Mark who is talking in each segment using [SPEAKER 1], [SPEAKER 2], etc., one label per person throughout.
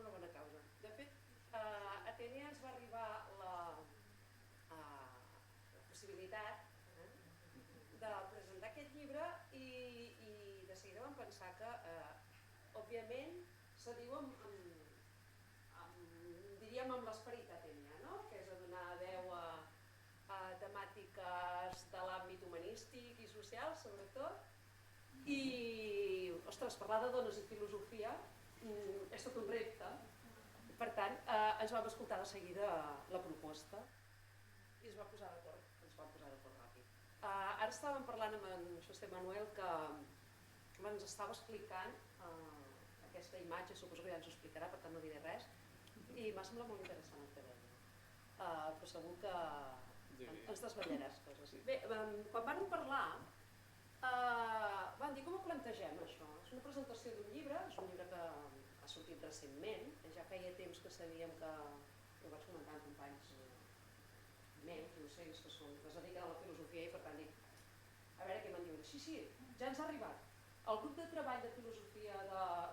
[SPEAKER 1] una bona causa. De fet, a Atènia ens va arribar la possibilitat de presentar aquest llibre i de seguida vam pensar que, òbviament, se diu diríem amb l'esperit atenià, no? Que és a donar veu a temàtiques de l'àmbit humanístic i social, sobretot, i, ostres, parlar de dones i filosofia és tot un repte. Per tant, ens vam escoltar de seguida la proposta i ens vam posar d'acord ràpid. Ara estàvem parlant amb en José Manuel que ens estava explicant aquesta imatge, suposo que ja ens ho explicarà, per tant no diré res, i m'ha semblat molt interessant el que deia. Però segur que ens desvetllaràs coses. Bé, quan vam parlar, vam dir com ho plantegem això. És una presentació d'un llibre, és un llibre que ha sortit recentment, ja feia temps que sabíem que, ho vaig comentar amb companys meus, no sé, que es dediquen a la filosofia i per tant dic, a veure què me'n diuen. Sí, ja ens ha arribat. El grup de treball de filosofia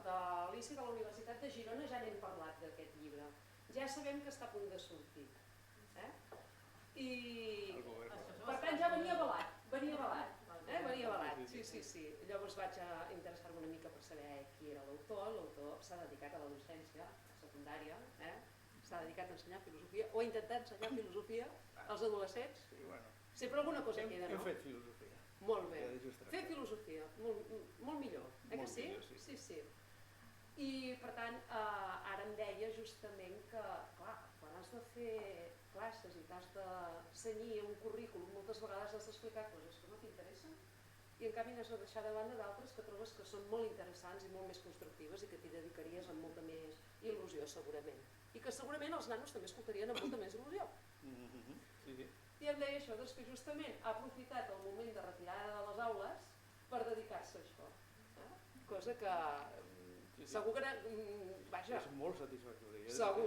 [SPEAKER 1] de l'ICI de la Universitat de Girona ja n'hem parlat d'aquest llibre. Ja sabem que està a punt de sortir. I per tant ja venia avalat. Sí. Llavors vaig interessar-me una mica per saber qui era l'autor. L'autor s'ha dedicat a la docència secundària, s'ha dedicat a ensenyar filosofia o a intentar ensenyar filosofia als adolescents. Sempre alguna cosa queda, no?
[SPEAKER 2] Hem fet filosofia.
[SPEAKER 1] Molt bé. Fer filosofia, molt millor. Que sí? Sí. I per tant, ara em deia justament que, clar, quan has de fer classes i t'has de cenyir un currículum, moltes vegades has d'explicar coses que no t'interessen i en canvi n'has de deixar de banda d'altres que trobes que són molt interessants i molt més constructives i que t'hi dedicaries amb molta més il·lusió segurament. I que segurament els nanos també escoltarien amb molta més il·lusió. I em deia això, que justament ha aprofitat el moment de retirada de les aules per dedicar-se a això. Cosa que segur que... Vaja,
[SPEAKER 2] és molt satisfactori.
[SPEAKER 1] Segur.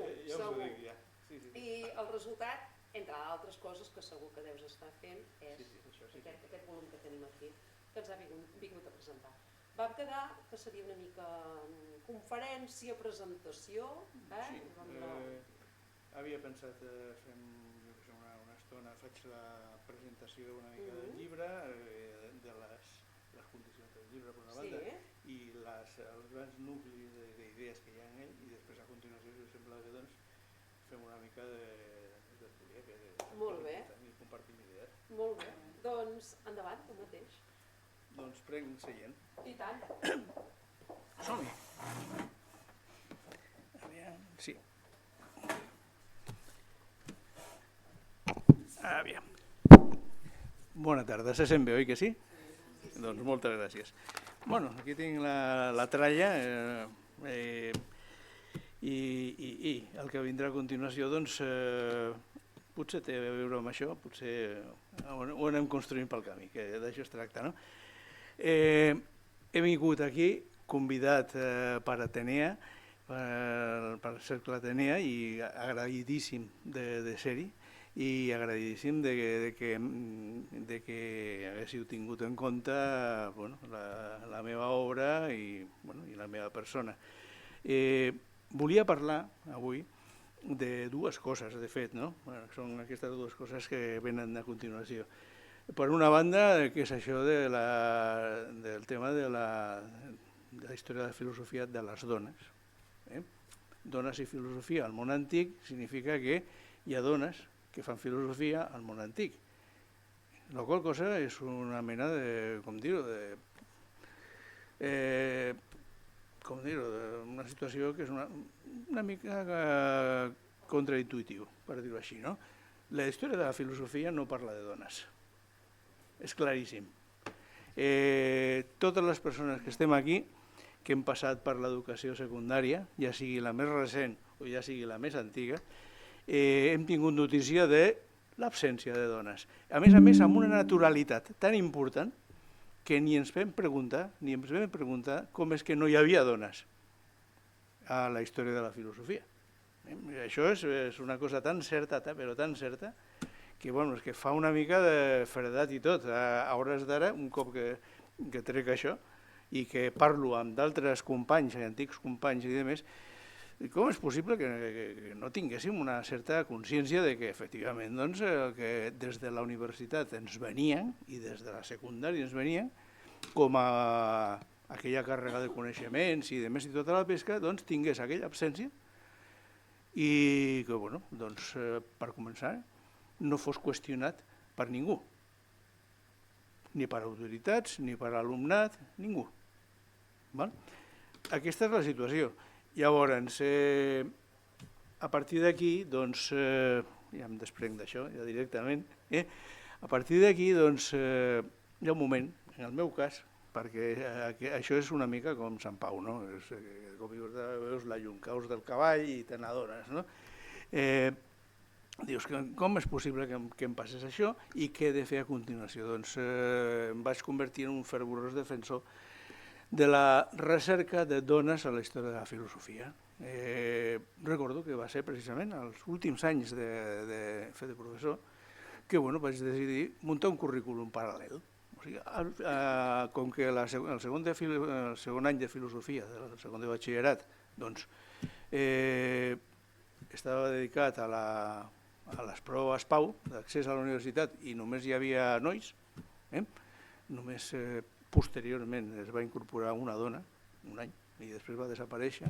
[SPEAKER 1] I el resultat, entre altres coses que segur que deus estar fent, és aquest volum que tenim aquí, que ens ha vingut a presentar. Vam quedar que seria una mica conferència, presentació.
[SPEAKER 2] Havia pensat fer una estona, faig la presentació una mica del llibre, de les condicions del llibre per una banda, i els grans nuclis d'idees que hi ha en ell, i després a continuació, si us sembla bé, fem una mica d'estudiar, i compartim idees.
[SPEAKER 1] Molt bé, doncs endavant, tu mateix.
[SPEAKER 2] Doncs prenc seient.
[SPEAKER 1] I tant.
[SPEAKER 2] Som-hi. Aviam, sí. Aviam. Bona tarda, se sent bé, oi que sí? Doncs moltes gràcies. Bueno, aquí tinc la tralla i el que vindrà a continuació doncs potser té a veure amb això, potser ho anem construint pel camí, que d'això es tracta, no? He vingut aquí convidat per Atenea, per Cercle Atenea, i agraïdíssim de ser-hi i agraïdíssim de que haguéssiu tingut en compte la meva obra i la meva persona. Volia parlar avui de dues coses, de fet, no? Són aquestes dues coses que venen a continuació. Per una banda, que és això del tema de la història de la filosofia de les dones. Dones i filosofia al món antic significa que hi ha dones que fan filosofia al món antic. La qual cosa és una mena de, una situació que és una mica contraintuitiu, per dir-ho així, no? La història de la filosofia no parla de dones. És claríssim. Totes les persones que estem aquí, que hem passat per l'educació secundària, ja sigui la més recent o ja sigui la més antiga, hem tingut notícia de l'absència de dones. A més, amb una naturalitat tan important que ni ens vam preguntar com és que no hi havia dones a la història de la filosofia. Això és una cosa tan certa, però tan certa, que fa una mica de feredat i tot. A hores d'ara, un cop que trec això i que parlo amb d'altres companys, antics companys i demés, com és possible que no tinguéssim una certa consciència de que efectivament doncs, el que des de la universitat ens venien i des de la secundària ens venien com a aquella càrrega de coneixements i de més i tota la pesca, doncs tingués aquella absència i que, bueno, doncs, per començar, no fos qüestionat per ningú, ni per autoritats, ni per alumnat, ningú. Val? Aquesta és la situació. Llavors, a partir d'aquí, doncs, ja em desprenc d'això, ja directament, a partir d'aquí, doncs, hi ha un moment, en el meu cas, perquè això és una mica com Sant Pau, no? Com veus la llum, caus del cavall i te n'adones, no? Dius, com és possible que em passés això i què he de fer a continuació? Doncs em vaig convertir en un fervorós defensor de la recerca de dones a la història de la filosofia. Recordo que va ser precisament als últims anys de fer de professor que vaig decidir muntar un currículum paral·lel. O sigui, com que el segon any de filosofia, el segon de batxillerat, doncs, estava dedicat a les proves PAU, d'accés a la universitat, i només hi havia nois, només posteriorment es va incorporar una dona, un any, i després va desaparèixer,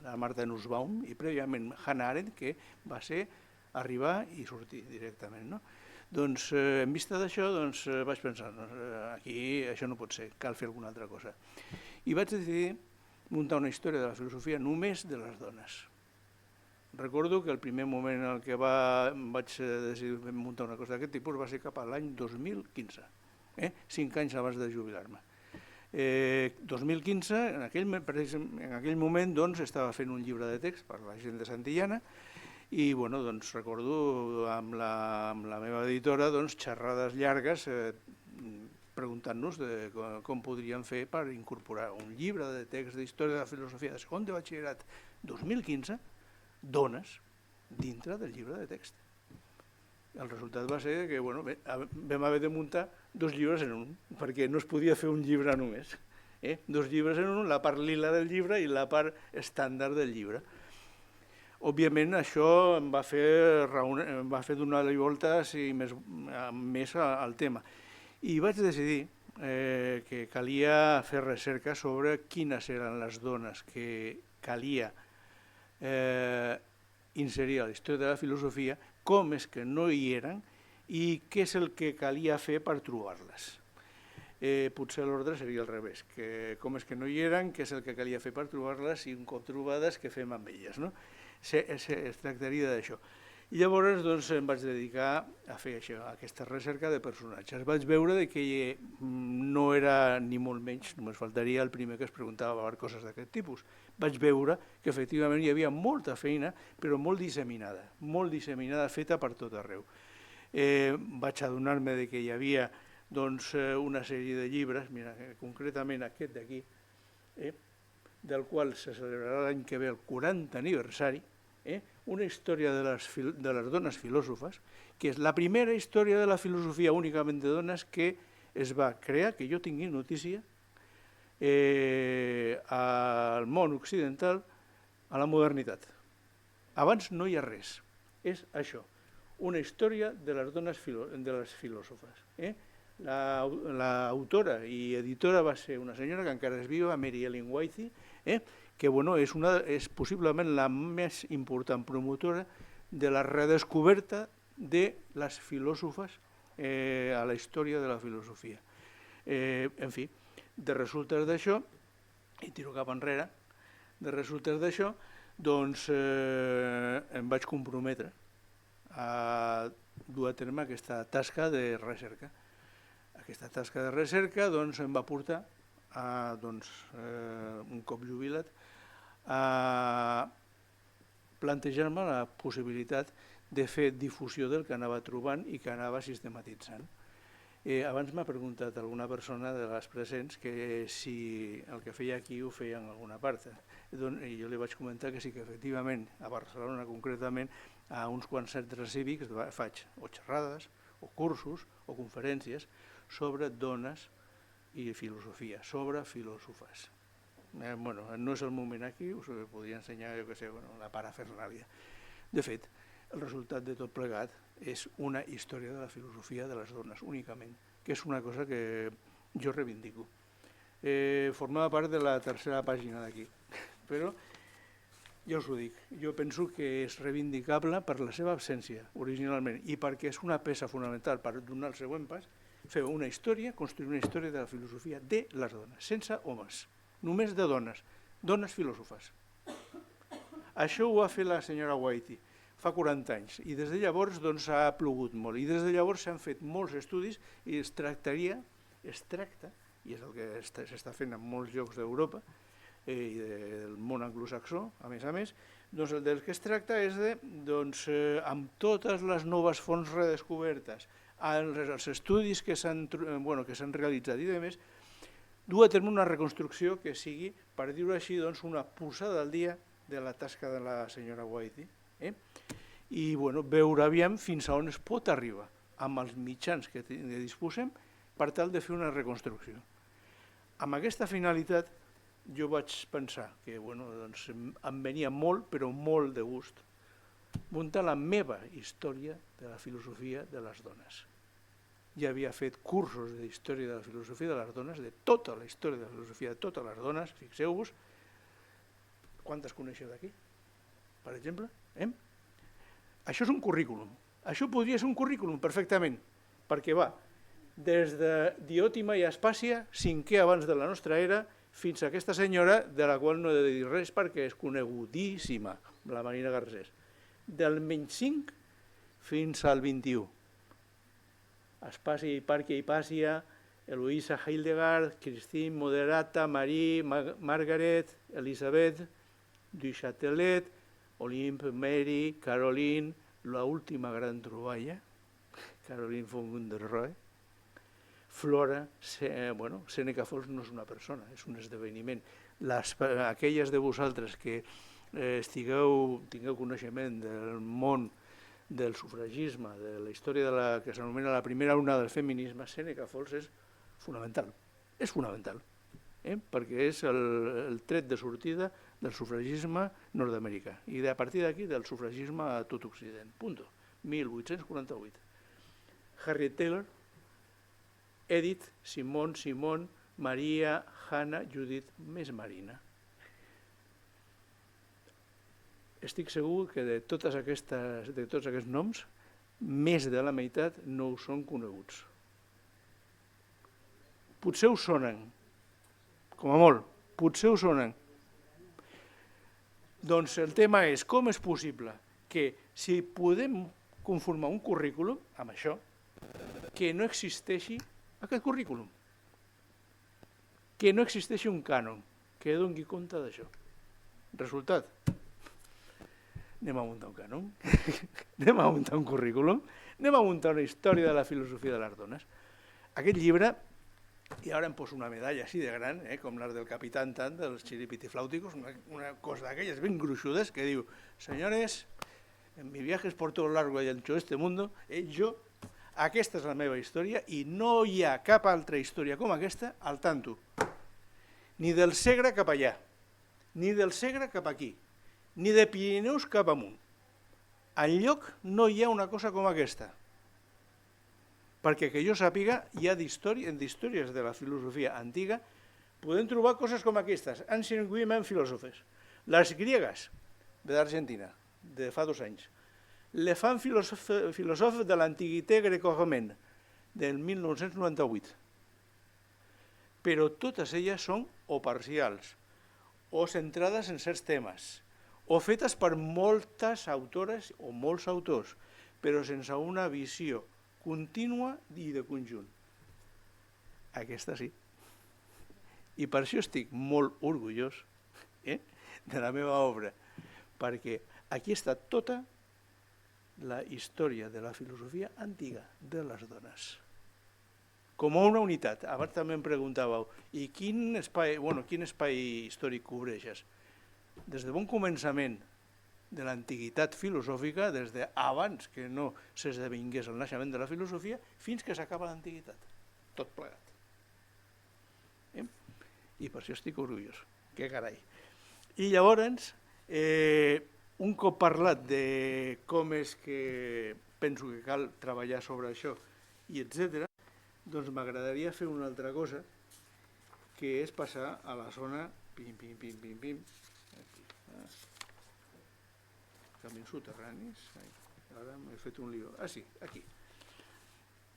[SPEAKER 2] la Marta Nussbaum, i prèviament Hannah Arendt, que va ser arribar i sortir directament. Doncs, en vista d'això, vaig pensar, aquí això no pot ser, cal fer alguna altra cosa. I vaig decidir muntar una història de la filosofia només de les dones. Recordo que el primer moment en què vaig decidir muntar una cosa d'aquest tipus va ser cap a l'any 2015. 5 anys abans de jubilar-me. 2015, en aquell moment, estava fent un llibre de text per la gent de Santillana i recordo amb la meva editora xerrades llargues preguntant-nos com podríem fer per incorporar un llibre de text d'història de la filosofia de segon de batxillerat 2015, dones, dintre del llibre de text. El resultat va ser que vam haver de muntar 2 llibres en un, perquè no es podia fer un llibre només. 2 llibres en un, la part lila del llibre i la part estàndard del llibre. Òbviament això em va fer donar-li voltes més al tema. I vaig decidir que calia fer recerca sobre quines eren les dones que calia inserir a la història de la filosofia, com és que no hi eren i què és el que calia fer per trobar-les. Potser l'ordre seria al revés, com és que no hi eren, què és el que calia fer per trobar-les i un cop trobades què fem amb elles. Es tractaria d'això. I llavors em vaig dedicar a fer això, aquesta recerca de personatges. Vaig veure que no era ni molt menys, només faltaria el primer que es preguntava per coses d'aquest tipus. Vaig veure que efectivament hi havia molta feina, però molt disseminada, feta per tot arreu. Vaig adonar-me que hi havia una sèrie de llibres, mira, concretament aquest d'aquí, del qual se celebrarà l'any que ve el 40 aniversari, una història de les dones filòsofes, que és la primera història de la filosofia únicament de dones que es va crear, que jo tingui notícia, al món occidental, a la modernitat. Abans no hi ha res, és això, una història de les dones filòsofes. L'autora i editora va ser una senyora que encara és viva, Mary Ellen Whitey, que és possiblement la més important promotora de la redescoberta de les filòsofes a la història de la filosofia. En fi, de resultes d'això, i tiro cap enrere, de resultes d'això, doncs em vaig comprometre a dur a terme aquesta tasca de recerca. Aquesta tasca de recerca em va portar, un cop jubilat, a plantejar-me la possibilitat de fer difusió del que anava trobant i que anava sistematitzant. Abans m'ha preguntat alguna persona de les presents que si el que feia aquí ho feia en alguna part. I jo li vaig comentar que sí que efectivament, a Barcelona concretament, a uns quants centres cívics faig o xerrades, o cursos, o conferències sobre dones i filosofia, sobre filòsofes. Bueno, no és el moment aquí, us podria ensenyar, jo què sé, la parafernàlia. De fet, el resultat de tot plegat és una història de la filosofia de les dones, únicament, que és una cosa que jo reivindico. Formava part de la tercera pàgina d'aquí, però ja us ho dic, jo penso que és reivindicable per la seva absència originalment i perquè és una peça fonamental per donar el següent pas, fer una història, construir una història de la filosofia de les dones, sense homes, només de dones, dones filòsofes. Això ho va fer la senyora Whitey fa 40 anys i des de llavors ha plogut molt i des de llavors s'han fet molts estudis i es tracta, i és el que s'està fent en molts llocs d'Europa i del món anglosaxó, a més, doncs el del que es tracta és de, amb totes les noves fonts redescobertes, els estudis que s'han realitzat i demés, dur a terme una reconstrucció que sigui, per dir-ho així, una posada al dia de la tasca de la senyora Whitey i veure aviam fins a on es pot arribar amb els mitjans que disposem per tal de fer una reconstrucció. Amb aquesta finalitat jo vaig pensar que em venia molt, però molt de gust, muntar la meva història de la filosofia de les dones. Ja havia fet cursos d'història de la filosofia de les dones, de tota la història de la filosofia de totes les dones, fixeu-vos, quantes coneixeu d'aquí, per exemple? Això és un currículum, això podria ser un currículum perfectament, perquè va des de Diòtima i Aspàsia, 5è abans de la nostra era, fins a aquesta senyora, de la qual no he de dir res perquè és conegudíssima, la Marina Garcés, del -5 fins al 21. Aspàsia, Hipàrquia, Hipàcia, Eloïsa Hildegard, Christine Moderata, Marie, Margaret, Elisabeth, du Châtelet, Olympe, Mary, Caroline, la última gran troballa, Caroline von der Rohe, Flora, Sèneca Falls no és una persona, és un esdeveniment. Aquelles de vosaltres que tingueu coneixement del món del sufragisme, de la història que s'anomena la primera onada del feminisme, Sèneca Falls és fonamental, perquè és el tret de sortida del sufragisme nord-americà i a partir d'aquí del sufragisme a tot Occident. Punto. 1848. Harriet Taylor, Edith, Simone, Maria, Hannah, Judith, més Marina. Estic segur que de tots aquests noms, més de la meitat no us són coneguts. Potser us sonen, com a molt, potser us sonen. Doncs el tema és com és possible que si podem conformar un currículum amb això, que no existeixi aquest currículum, que no existeixi un cànon que doni compte d'això. Resultat, anem a muntar un cànon, anem a muntar un currículum, anem a muntar una història de la filosofia de les dones. Aquest llibre, i ara em poso una medalla així de gran, com la del Capitán Tant, dels Chiripitifláuticos, una cosa d'aquelles ben gruixudes que diu: senyores, en mi viajes por todo largo y ancho de este mundo, aquesta és la meva història i no hi ha cap altra història com aquesta al tanto. Ni del Segre cap allà, ni del Segre cap aquí, ni de Pirineus cap amunt. Enlloc no hi ha una cosa com aquesta. Perquè que jo sàpiga, hi ha d'històries de la filosofia antiga, podem trobar coses com aquestes, Ancient Women Philosophers, les griegues de l'Argentina, de fa 2 anys, Les femmes philosophes de l'Antiquité greco-romaine, del 1998. Però totes elles són o parcials, o centrades en certs temes, o fetes per moltes autores o molts autors, però sense una visió contínua i de conjunt. Aquesta sí. I per això estic molt orgullós de la meva obra, perquè aquí està tota la història de la filosofia antiga de les dones. Com a una unitat. Abans també em preguntàveu, i quin espai històric cobreixes? Des de bon començament de l'antiguitat filosòfica, des d'abans que no s'esdevingués el naixement de la filosofia, fins que s'acaba l'antiguitat. Tot plegat. I per això estic orgullós. que carai. I llavors, un cop parlat de com és que penso que cal treballar sobre això, i etc., doncs m'agradaria fer una altra cosa, que és passar a la zona pim, pim, pim, pim, pim, camins soterranis, ara m'he fet un lío, sí, aquí.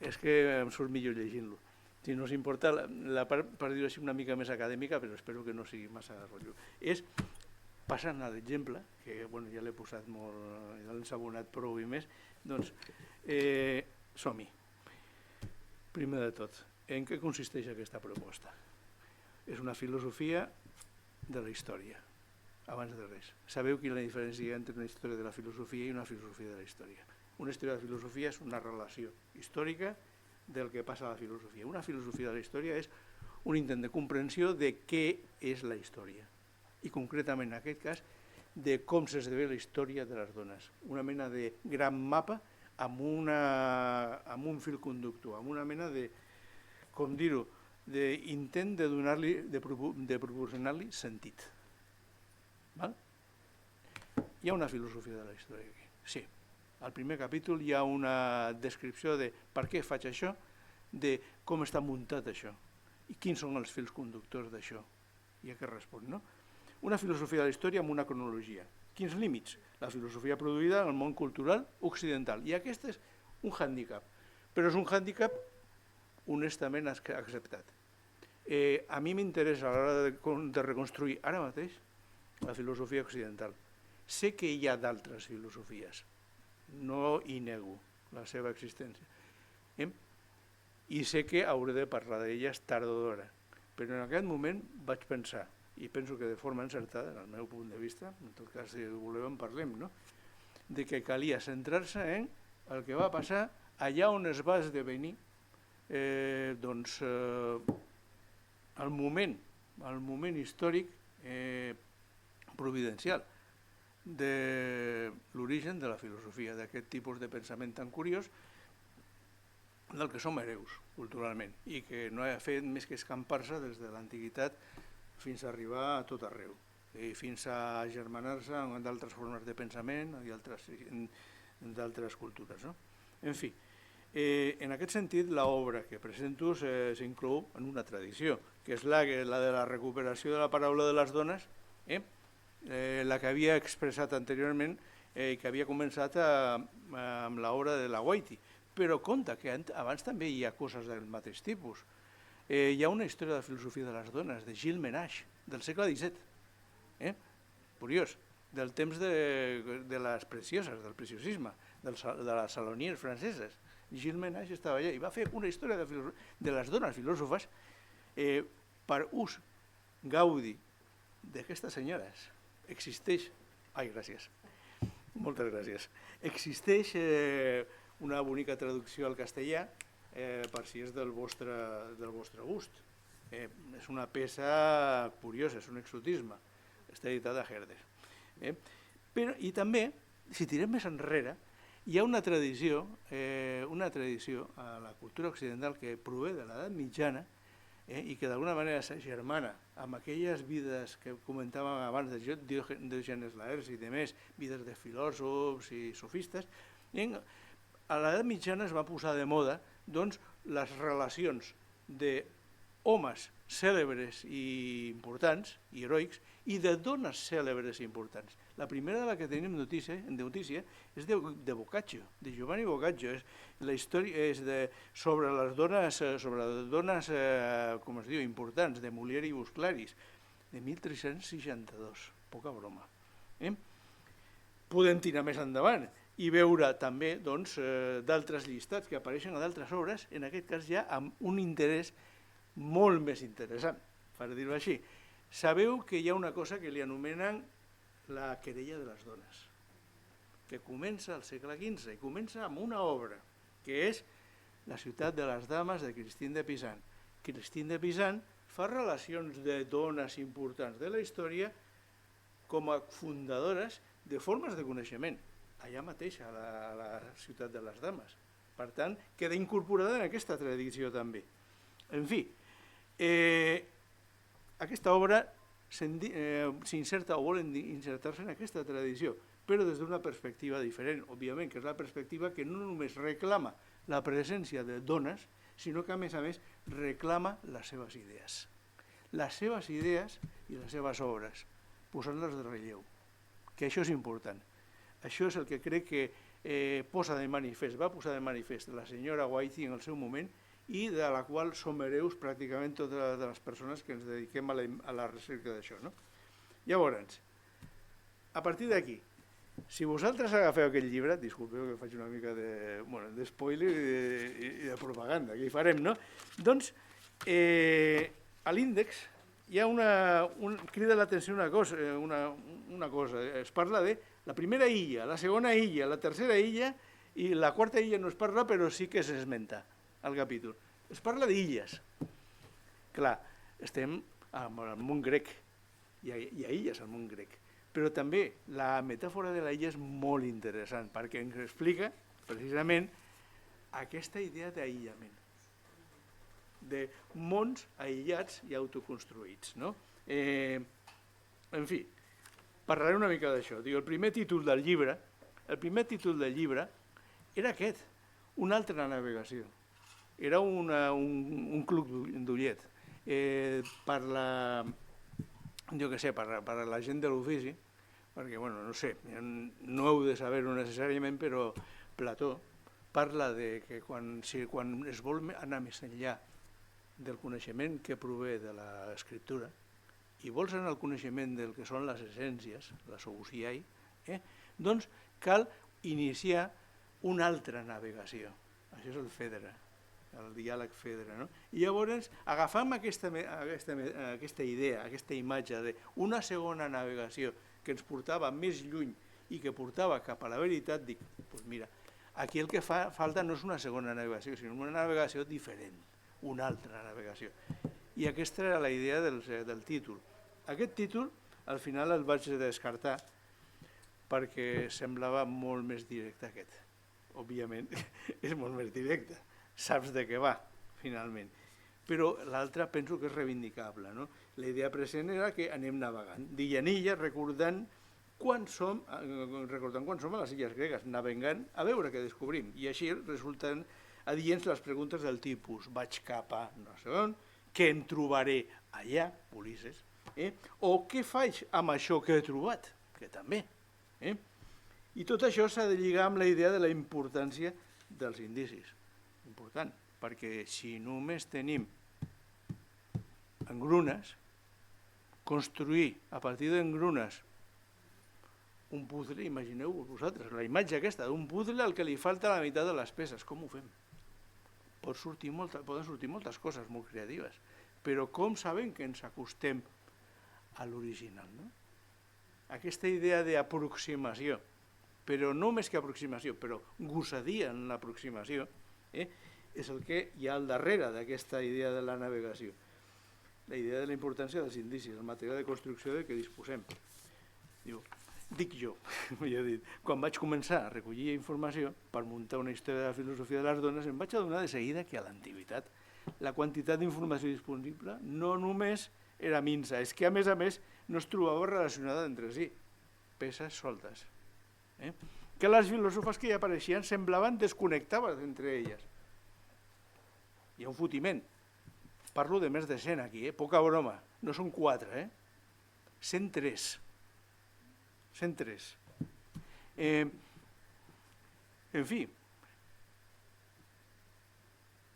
[SPEAKER 2] És que em surt millor llegint-lo. Si no us importa, la part, per dir-ho així, una mica més acadèmica, però espero que no sigui massa rotllo. És, passant a l'exemple, que ja l'he posat molt, ja l'he ensabonat prou i més, doncs som-hi. Primer de tot, en què consisteix aquesta proposta? És una filosofia de la història, abans de res. Sabeu quina és la diferència entre una història de la filosofia i una filosofia de la història? Una història de la filosofia és una relació històrica del que passa a la filosofia. Una filosofia de la història és un intent de comprensió de què és la història i concretament en aquest cas de com s'esdevé la història de les dones. Una mena de gran mapa amb un fil conductor, amb una mena de, com dir-ho, d'intent de proporcionar-li sentit. Hi ha una filosofia de la història aquí, sí. Al primer capítol hi ha una descripció de per què faig això, de com està muntat això i quins són els fils conductors d'això. I a què respon, no? Una filosofia de la història amb una cronologia. Quins límits? La filosofia produïda en el món cultural occidental. I aquest és un hàndicap, però és un hàndicap honestament acceptat. A mi m'interessa a l'hora de reconstruir ara mateix la filosofia occidental. Sé que hi ha d'altres filosofies, no hi nego la seva existència. I sé que hauré de parlar d'elles tard o d'hora, però en aquest moment vaig pensar, i penso que de forma encertada, en el meu punt de vista, en tot cas si voleu en parlem, de que calia centrar-se en el que va passar allà on es va esdevenir el moment històric providencial de l'origen de la filosofia, d'aquest tipus de pensament tan curiós del que som hereus culturalment i que no ha fet més que escampar-se des de l'antiguitat fins a arribar a tot arreu i fins a agermanar-se amb d'altres formes de pensament i d'altres cultures. En fi, en aquest sentit l'obra que presento s'inclou en una tradició, que és la de la recuperació de la paraula de les dones, la que havia expressat anteriorment i que havia començat amb l'obra de la Whitey. Però compte que abans també hi ha coses del mateix tipus. Hi ha una història de la filosofia de les dones, de Gilles Menage, del segle XVII. Curiós, del temps de les precioses, del preciosisme, de les saloniers franceses. Gilles Menage estava allà i va fer una història de les dones filòsofes per ús gaudi d'aquestes senyores. Existeix... Ai, gràcies. Moltes gràcies. Existeix una bonica traducció al castellà per si és del vostre gust. És una peça curiosa, és un exotisme. Està editada a Herder. I també, si tirem més enrere, hi ha una tradició a la cultura occidental que prové de l'edat mitjana i que d'alguna manera s'agermana amb aquelles vides que comentàvem abans de Diògenes Laerci i demés, vides de filòsofs i sofistes. A l'edat mitjana es va posar de moda les relacions d'homes cèlebres i importants, i heroics, i de dones cèlebres i importants. La primera de la que tenim notícia és de Boccaccio, de Giovanni Boccaccio. La història és sobre les dones, com es diu, importants, de Mulieribus Claris, de 1362, poca broma. Podem tirar més endavant i veure també d'altres llistats que apareixen a d'altres obres, en aquest cas ja amb un interès molt més interessant, per dir-ho així. Sabeu que hi ha una cosa que li anomenen la querella de les dones, que comença al segle XV i comença amb una obra, que és La ciutat de les dames de Christine de Pisan. Christine de Pisan fa relacions de dones importants de la història com a fundadores de formes de coneixement, allà mateix a la ciutat de les dames. Per tant, queda incorporada en aquesta tradició també. En fi, aquesta obra s'inserta o volen insertar-se en aquesta tradició, però des d'una perspectiva diferent, òbviament, que és la perspectiva que no només reclama la presència de dones, sinó que, a més, reclama les seves idees. Les seves idees i les seves obres, posant-les de relleu, que això és important. Això és el que crec que posa de manifest, va posar de manifest la senyora Whiting en el seu moment i de la qual som hereus pràcticament totes les persones que ens dediquem a la recerca d'això. Llavors, a partir d'aquí, si vosaltres agafeu aquest llibre, disculpeu que faig una mica de spoiler i de propaganda, que hi farem, no? Doncs, a l'índex hi ha crida l'atenció una cosa, es parla de la primera illa, la segona illa, la tercera illa i la quarta illa no es parla, però sí que s'esmenta al capítol. Es parla d'illes. Clar, estem al món grec, hi ha illes al món grec, però també la metàfora de la illa és molt interessant perquè ens explica precisament aquesta idea d'aïllament, de mons aïllats i autoconstruïts. En fi, parlaré una mica d'això. El primer títol del llibre era aquest, una altra navegació. Era un club d'ullet. Per la gent de l'ofici, perquè, no sé, no heu de saber-ho necessàriament, però Plató parla que quan es vol anar més enllà del coneixement que prové de l'escriptura i vols anar al coneixement del que són les essències, la sousiai, doncs cal iniciar una altra navegació. Això és el Fedra, el diàleg Fedra. I llavors agafam aquesta idea, aquesta imatge d'una segona navegació que ens portava més lluny i que portava cap a la veritat, dic, doncs mira, aquí el que falta no és una segona navegació, sinó una navegació diferent, una altra navegació. I aquesta era la idea del títol. Aquest títol, al final el vaig descartar perquè semblava molt més directe aquest. Òbviament, és molt més directe. Saps de què va, finalment. Però l'altre penso que és reivindicable. La idea present era que anem navegant, d'illa en illa, recordant quan som a les illes gregues, navegant a veure què descobrim. I així resulten adients les preguntes del tipus vaig cap a no sé on, què em trobaré allà, Ulisses, o què faig amb això que he trobat, que també. I tot això s'ha de lligar amb la idea de la importància dels indicis. Important, perquè si només tenim engrunes, construir a partir d'engrunes un puzzle, imagineu-vos vosaltres, la imatge aquesta d'un puzzle al que li falta la meitat de les peces, com ho fem? Poden sortir moltes coses molt creatives, però com sabem que ens acostem a l'original? Aquesta idea d'aproximació, però no més que aproximació, però gosadia en l'aproximació, és el que hi ha al darrere d'aquesta idea de la navegació. La idea de la importància dels indicis, el material de construcció de què disposem. Dic jo, quan vaig començar a recollir informació per muntar una història de la filosofia de les dones, em vaig adonar de seguida que a l'antiguitat la quantitat d'informació disponible no només era minsa, és que a més no es trobava relacionada entre si, peces soltes. Que les filòsofes que hi apareixien semblaven desconnectades entre elles. Hi ha un fotiment. Parlo de més de 100 aquí, poca broma. No són 4, 103. 103. En fi,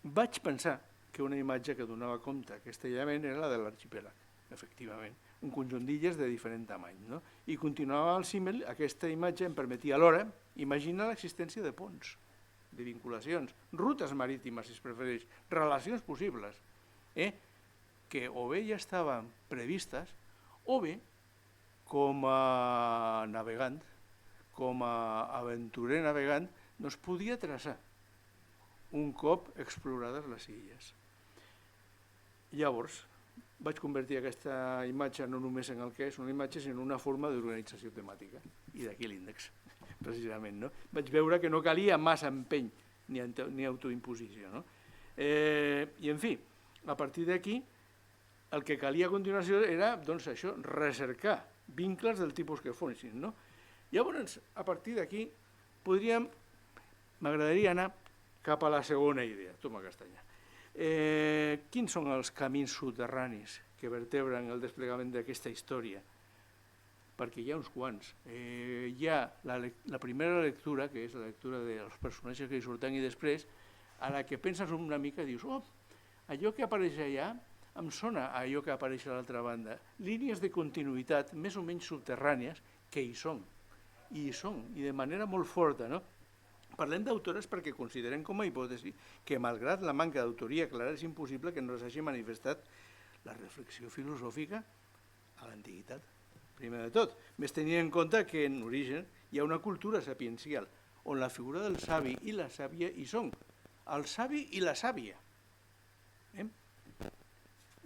[SPEAKER 2] vaig pensar que una imatge que donava compte aquest aïllament era la de l'arxipèlag, efectivament, un conjunt d'illes de diferent tamany. I continuava al símil, aquesta imatge em permetia alhora imaginar l'existència de ponts, de vinculacions, rutes marítimes, si es prefereix, relacions possibles, que o bé ja estaven previstes, o bé, com a navegant, com a aventurer navegant, no es podia traçar un cop explorades les illes. Llavors, vaig convertir aquesta imatge no només en el que és una imatge, sinó en una forma d'organització temàtica. I d'aquí l'índex, precisament. Vaig veure que no calia massa empeny ni autoimposició. I, en fi, a partir d'aquí, el que calia a continuació era, doncs, això, recercar vincles del tipus que fossin, no? Llavors, a partir d'aquí, m'agradaria anar cap a la segona idea, toma castanya. Quins són els camins subterranis que vertebren el desplegament d'aquesta història? Perquè hi ha uns quants. Hi ha la primera lectura, que és la lectura dels personatges que hi surten, i després, a la que penses una mica, dius, oh, allò que apareix allà em sona a allò que apareix a l'altra banda. Línies de continuïtat més o menys subterrànies que hi són, i de manera molt forta, no? Parlem d'autores perquè considerem com a hipòtesi que, malgrat la manca d'autoria clara, és impossible que no s'hagi manifestat la reflexió filosòfica a l'antiguitat. Primer de tot, més tenint en compte que en origen hi ha una cultura sapiencial on la figura del savi i la sàvia hi són. El savi i la sàvia.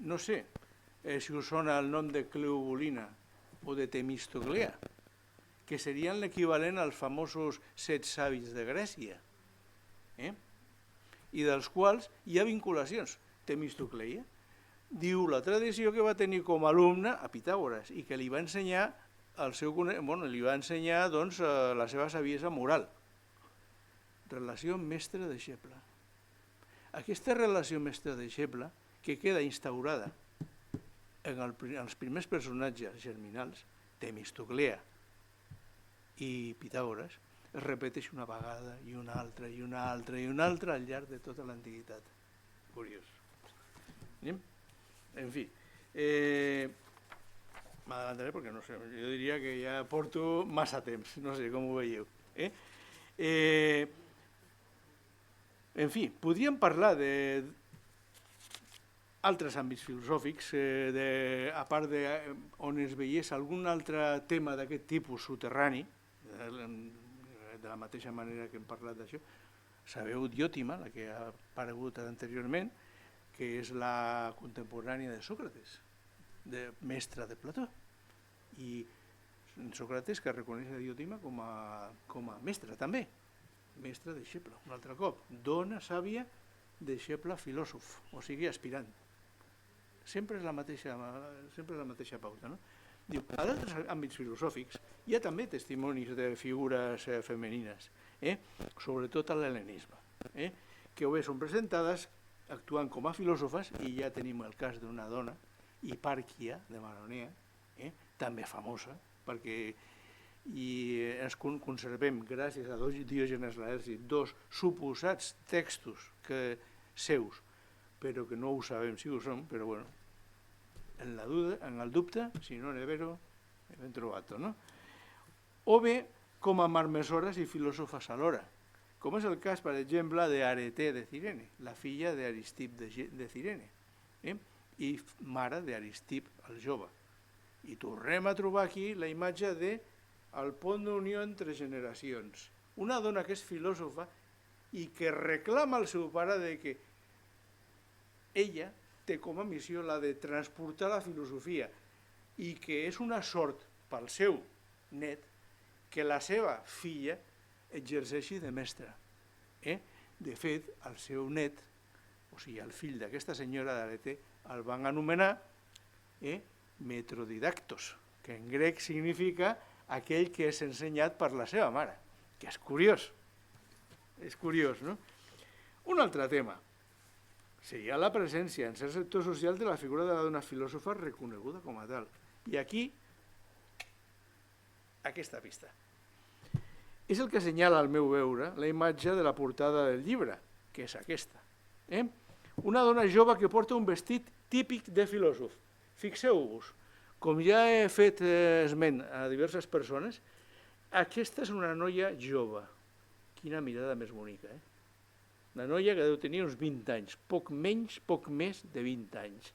[SPEAKER 2] No sé si us sona el nom de Cleobulina o de Temistoclea, que serien l'equivalent als famosos 7 savis de Grècia, i dels quals hi ha vinculacions. Temistoclea diu la tradició que va tenir com a alumne a Pitàgores i que li va ensenyar la seva saviesa moral. Relació mestre-deixeble. Aquesta relació mestre-deixeble, que queda instaurada en els primers personatges germinals, Temistoclea i Pitàgores, es repeteix una vegada i una altra i una altra i una altra al llarg de tota l'antiguitat. Curiós. Anem? En fi, m'adelantaré perquè no sé, jo diria que ja porto massa temps, no sé com ho veieu. En fi, podríem parlar d'altres àmbits filosòfics, a part on es veiés algun altre tema d'aquest tipus soterrani, de la mateixa manera que hem parlat d'això. Sabeu Diòtima, la que ha aparegut anteriorment, que és la contemporània de Sòcrates, mestre de Plató. I Sòcrates que reconeix a Diòtima com a mestre també, mestre deixeble, un altre cop. Dona sàvia, deixeble filòsof, o sigui aspirant. Sempre és la mateixa pauta, no? Diu, a d'altres àmbits filosòfics hi ha també testimonis de figures femenines, sobretot a l'hel·lenisme, que o bé són presentades actuant com a filòsofes, i ja tenim el cas d'una dona, Hipàrquia de Maronea, també famosa, perquè ens conservem, gràcies a Diògenes Laerci, 2 suposats textos seus, però que no ho sabem si ho són, però bueno, en el dubte, si no n'è vero, hem trobat-ho, no? O bé com a marmessores i filòsofes alhora, com és el cas, per exemple, d'Areté de Cirene, la filla d'Aristip de Cirene, i mare d'Aristip el jove. I tornem a trobar aquí la imatge del pont d'unió entre generacions. Una dona que és filòsofa i que reclama al seu pare que ella té com a missió la de transportar la filosofia i que és una sort pel seu net que la seva filla exerceixi de mestra. De fet, el seu net, o sigui, el fill d'aquesta senyora d'Areté, el van anomenar metrodidactos, que en grec significa aquell que és ensenyat per la seva mare, que és curiós. És curiós, no? Un altre tema seria la presència en cert sector social de la figura de la dona filòsofa reconeguda com a tal. I aquí, aquesta pista. És el que assenyala al meu veure la imatge de la portada del llibre, que és aquesta. Una dona jove que porta un vestit típic de filòsof. Fixeu-vos, com ja he fet esment a diverses persones, aquesta és una noia jove. Quina mirada més bonica, Una noia que deu tenir uns 20 anys, poc menys, poc més de 20 anys.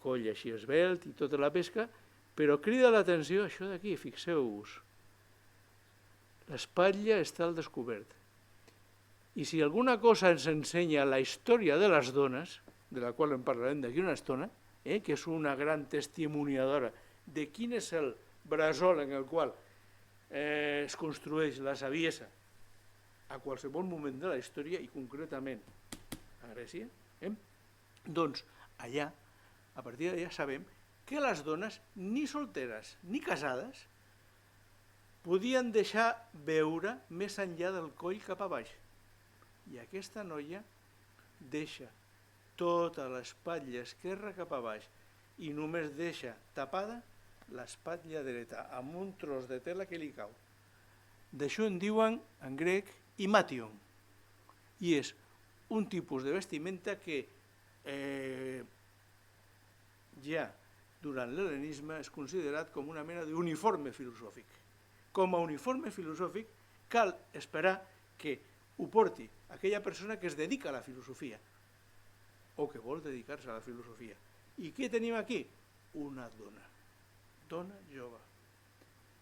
[SPEAKER 2] Coll així esvelt i tota la pesca, però crida l'atenció això d'aquí, fixeu-vos. L'espatlla està al descobert. I si alguna cosa ens ensenya la història de les dones, de la qual en parlarem d'aquí una estona, que és una gran testimoniadora de quin és el bressol en el qual es construeix la saviesa a qualsevol moment de la història i concretament a Grècia, doncs allà, a partir d'allà sabem que les dones, ni solteres ni casades, podien deixar veure més enllà del coll cap a baix. I aquesta noia deixa tota l'espatlla esquerra cap a baix i només deixa tapada l'espatlla dreta amb un tros de tela que li cau. D'això en diuen en grec imation, i és un tipus de vestimenta que ja durant l'hel·lenisme és considerat com una mena d'uniforme filosòfic. Com a uniforme filosòfic cal esperar que ho porti aquella persona que es dedica a la filosofia o que vol dedicar-se a la filosofia. I què tenim aquí? Una dona jove,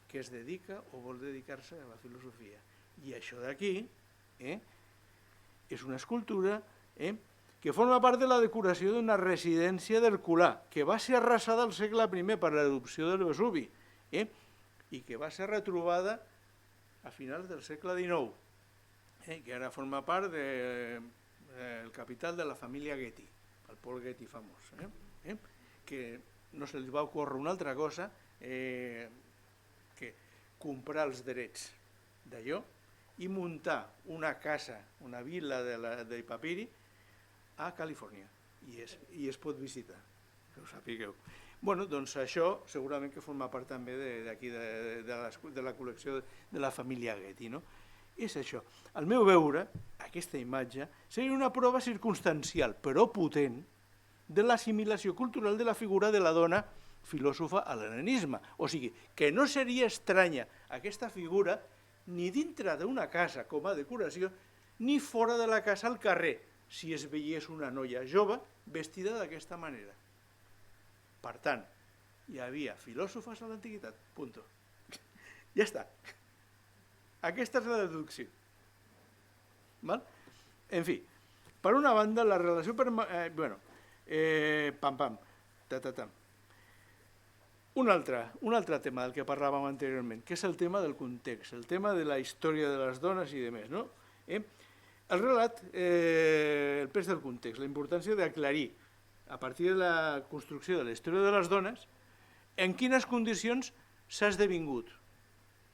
[SPEAKER 2] que es dedica o vol dedicar-se a la filosofia. I això d'aquí és una escultura que forma part de la decoració d'una residència d'Herculà, que va ser arrasada al segle I per l'erupció del Vesuvi i que va ser retrobada a finals del segle XIX, que ara forma part del capital de la família Getty, el Paul Getty famós, que no se li va ocórrer una altra cosa que comprar els drets d'allò i muntar una casa, una vil·la de Papiri a Califòrnia, i es pot visitar, que ho sapigueu. Bueno, doncs això segurament que forma part també d'aquí, de la col·lecció de la família Getty, no? És això. Al meu veure, aquesta imatge seria una prova circumstancial, però potent, de l'assimilació cultural de la figura de la dona filòsofa a l'hel·lenisme. O sigui, que no seria estranya aquesta figura ni dintre d'una casa com a decoració, ni fora de la casa al carrer, si es veiés una noia jove vestida d'aquesta manera. Per tant, hi havia filòsofes a l'antiguitat, punto. Ja està. Aquesta és la deducció. En fi, per una banda, la relació... Un altre tema del que parlàvem anteriorment, que és el tema del context, el tema de la història de les dones i demés, no? El relat, el pes del context, la importància d'aclarir, a partir de la construcció de la història de les dones, en quines condicions s'ha esdevingut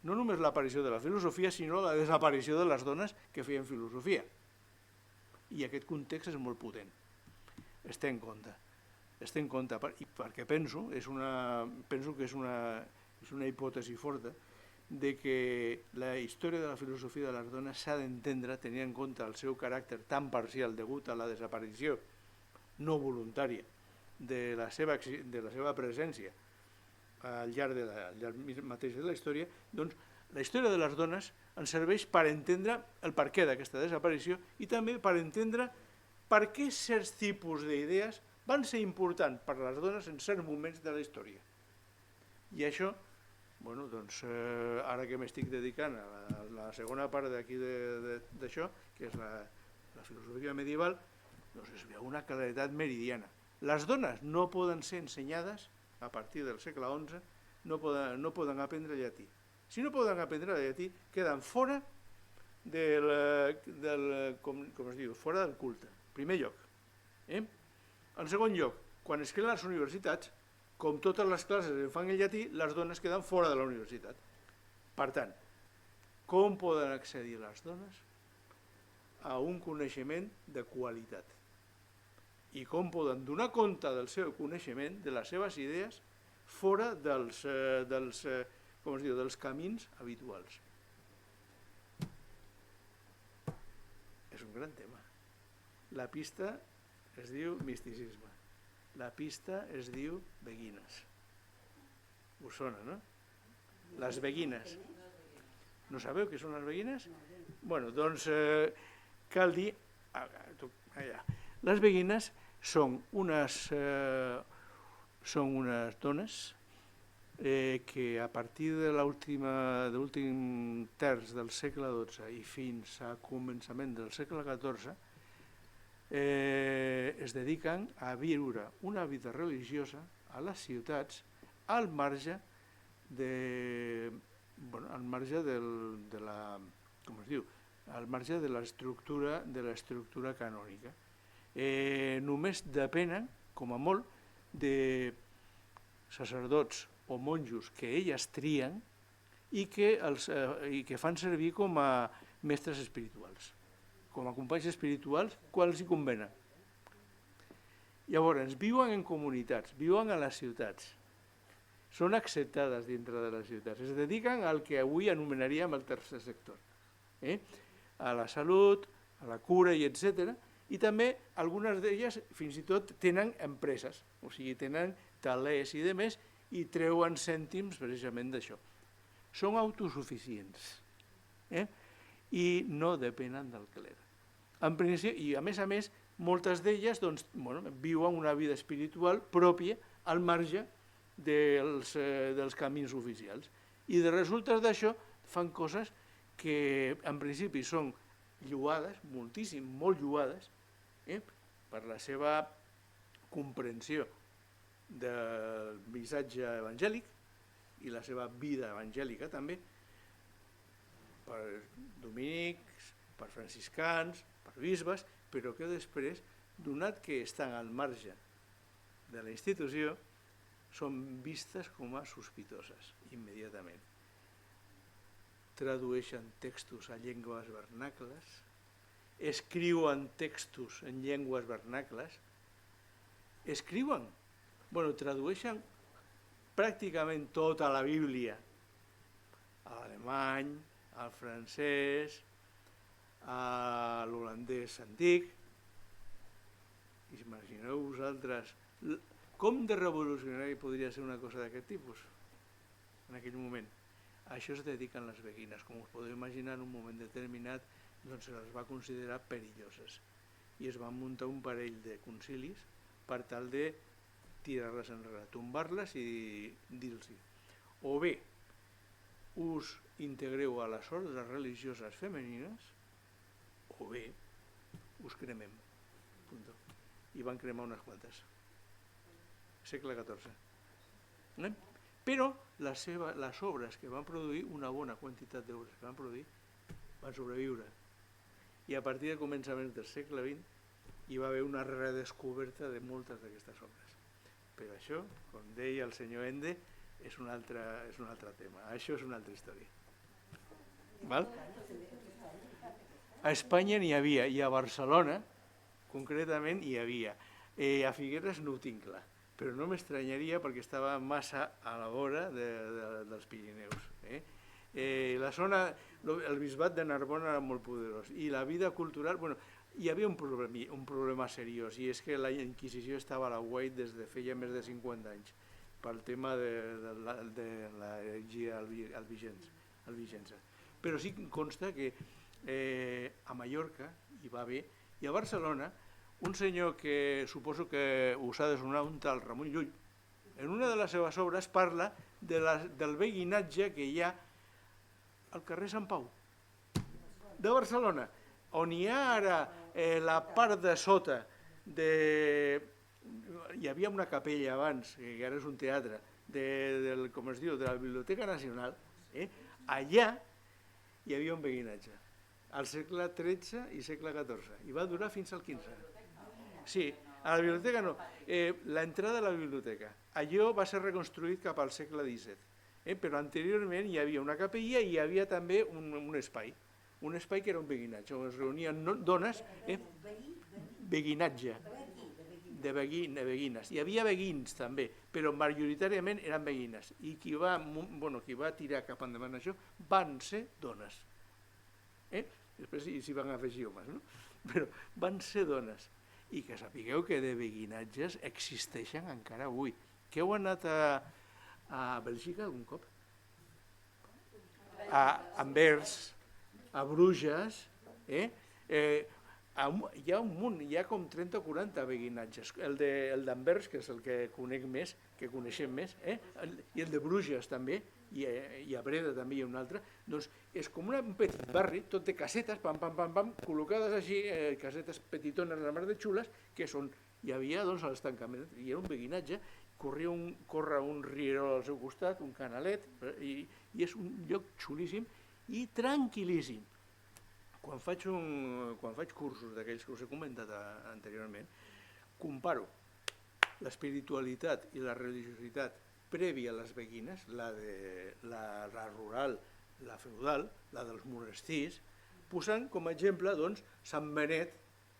[SPEAKER 2] no només l'aparició de la filosofia, sinó la desaparició de les dones que feien filosofia. I aquest context és molt potent. Es té en compte. Perquè penso que és una hipòtesi forta de que la història de la filosofia de les dones s'ha d'entendre tenint en compte el seu caràcter tan parcial degut a la desaparició no voluntària de la seva presència al llarg mateix de la història. Doncs la història de les dones ens serveix per entendre el perquè d'aquesta desaparició i també per entendre per què certs tipus d'idees van ser importants per a les dones en certs moments de la història. I això, ara que m'estic dedicant a la segona part d'aquí d'això, que és la filosofia medieval, doncs es veu una claredat meridiana. Les dones no poden ser ensenyades a partir del segle XI, no poden aprendre llatí. Si no poden aprendre llatí, queden fora fora del culte, en primer lloc. En segon lloc, quan es creen les universitats, com totes les classes es fan en llatí, les dones queden fora de la universitat. Per tant, com poden accedir les dones a un coneixement de qualitat? I com poden donar compte del seu coneixement, de les seves idees, fora dels camins habituals. És un gran tema. La pista es diu misticisme. La pista es diu beguines. Us sona, no? Les beguines. No sabeu què són les beguines? Bé, doncs cal dir... Les beguines són unes dones que a partir de l'últim terç del segle XII i fins a començament del segle XIV es dediquen a viure una vida religiosa a les ciutats al marge de l'estructura canònica. Només depenen com a molt, de sacerdots o monjos que elles trien i que fan servir com a mestres espirituals, com a companys espirituals quan els hi convenen. Llavors, viuen en comunitats, viuen a les ciutats, són acceptades dintre de les ciutats, es dediquen al que avui anomenaríem el tercer sector, a la salut, a la cura i etc. I també algunes d'elles fins i tot tenen empreses, o sigui, tenen talers i demés i treuen cèntims precisament d'això. Són autosuficients i no depenen del clergue. I a més, moltes d'elles viuen una vida espiritual pròpia al marge dels camins oficials. I de resultes d'això fan coses que en principi són lloades, moltíssim, molt lloades, per la seva comprensió del missatge evangèlic i la seva vida evangèlica també, per dominics, per franciscans, per bisbes, però que després, donat que estan al marge de la institució, són vistes com a sospitoses immediatament. Tradueixen textos a llengües vernacles, escriuen textos en llengües vernacles, tradueixen pràcticament tota la Bíblia, a l'alemany, al francès, a l'holandès antic. Imagineu vosaltres com de revolucionari podria ser una cosa d'aquest tipus en aquell moment. A això es dediquen les beguines. Com us podeu imaginar, en un moment determinat se les va considerar perilloses i es van muntar un parell de concilis per tal de tirar-les enrere, tombar-les i dir-los o bé us integreu a les ordres religioses femenines o bé us cremem. I van cremar unes quantes. Segle XIV. Però les obres que van produir, una bona quantitat d'obres que van produir, van sobreviure. I a partir de començaments del segle XX hi va haver una redescoberta de moltes d'aquestes obres. Però això, com deia el senyor Ende, és un altre tema. Això és una altra història. Val? A Espanya n'hi havia, i a Barcelona, concretament, hi havia. A Figueres no ho tinc clar, però no m'estranyaria perquè estava massa a la vora dels Pirineus. La zona, el bisbat de Narbona era molt poderós i la vida cultural, hi havia un problema seriós i és que la Inquisició estava a l'aguait des de feia més de 50 anys pel tema de l'heretgia albigense. Però sí que consta que a Mallorca hi va haver, i a Barcelona, un senyor que suposo que us ha de sonar, un tal Ramon Llull, en una de les seves obres parla del beguinatge que hi ha al carrer Sant Pau de Barcelona, on hi ha ara la part de sota hi havia una capella abans, que ara és un teatre, com es diu, de la Biblioteca Nacional, allà hi havia un beguinatge, al segle XIII i segle XIV, i va durar fins al XV. Sí, a la biblioteca no, l'entrada a la biblioteca. Allò va ser reconstruït cap al segle XVII, però anteriorment hi havia una capella i hi havia també un espai que era un beguinatge, on es reunien dones, beguinatge, de beguines. Hi havia beguins també, però majoritàriament eren beguines. I qui va tirar cap endavant això van ser dones. Després s'hi van afegir homes, no? Però van ser dones. I que sapigueu que de beguinatges existeixen encara avui. Que heu anat a Bèlgica algun cop? A Anvers, a Bruges, hi ha un munt, hi ha com 30 o 40 beguinatges. El d'Anvers, que és el que conec més, que coneixem més, i el de Bruges també, i a Breda també hi ha un altre, doncs és com un petit barri, tot de casetes, col·locades així, casetes petitones, la mar de xules, que és on hi havia els tancaments, i era un beguinatge, corre un rierol al seu costat, un canalet, i és un lloc xulíssim i tranquil·líssim. Quan faig cursos d'aquells que us he comentat anteriorment, comparo l'espiritualitat i la religiositat prèvia a les beguines, la rural, la feudal, la dels monestirs, posant com a exemple Sant Benet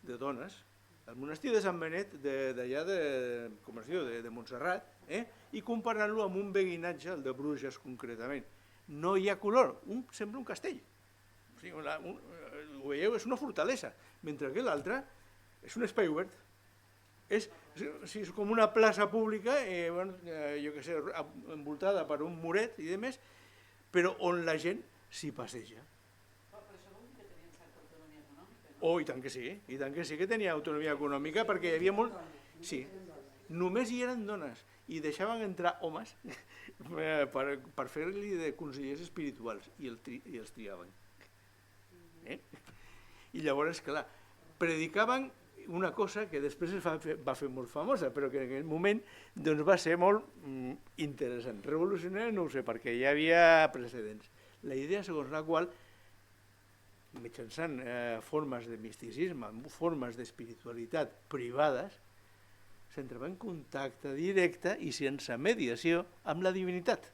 [SPEAKER 2] de dones, el monestir de Sant Benet d'allà de Montserrat, i comparant-lo amb un beguinatge, el de Bruges concretament. No hi ha color, sembla un castell. Ho veieu, és una fortalesa, mentre que l'altre és un espai obert. És com una plaça pública, jo què sé, envoltada per un muret i demés, però on la gent s'hi passeja.
[SPEAKER 3] Però això vol dir que tenien certa autonomia econòmica, no?
[SPEAKER 2] Oh, i tant que sí que tenia autonomia econòmica, perquè hi havia molt... Sí, només hi eren dones, i deixaven entrar homes per fer-li de consellers espirituals, i els triaven. I llavors, clar, predicaven una cosa que després es va fer molt famosa, però que en aquell moment va ser molt interessant. Revolucionari no ho sé, perquè hi havia precedents. La idea segons la qual, mitjançant formes de misticisme, formes d'espiritualitat privades, s'entrava en contacte directe i sense mediació amb la divinitat.
[SPEAKER 3] I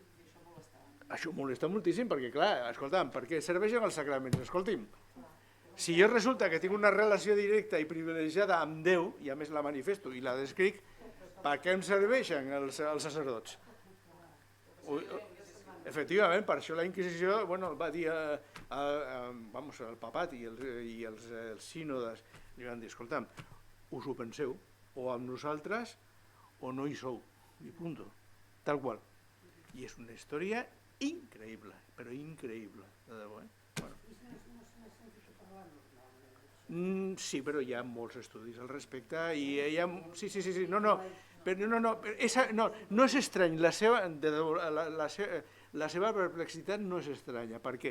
[SPEAKER 3] això molestava.
[SPEAKER 2] Això molesta moltíssim, perquè clar, escolta'm, per què serveixen els sacraments? Escolti'm, si jo resulta que tinc una relació directa i privilegiada amb Déu, i a més la manifesto i la descric, per què em serveixen els sacerdots? Efectivament, per això la Inquisició va dir al papat i els sínodes, li van dir, escolta'm, us ho penseu, o amb nosaltres o no hi sou, i punt, tal qual. I és una història increïble, però increïble, de debò, Sí, però hi ha molts estudis al respecte i hi ha... Sí, no és estrany, la seva perplexitat no és estranya, perquè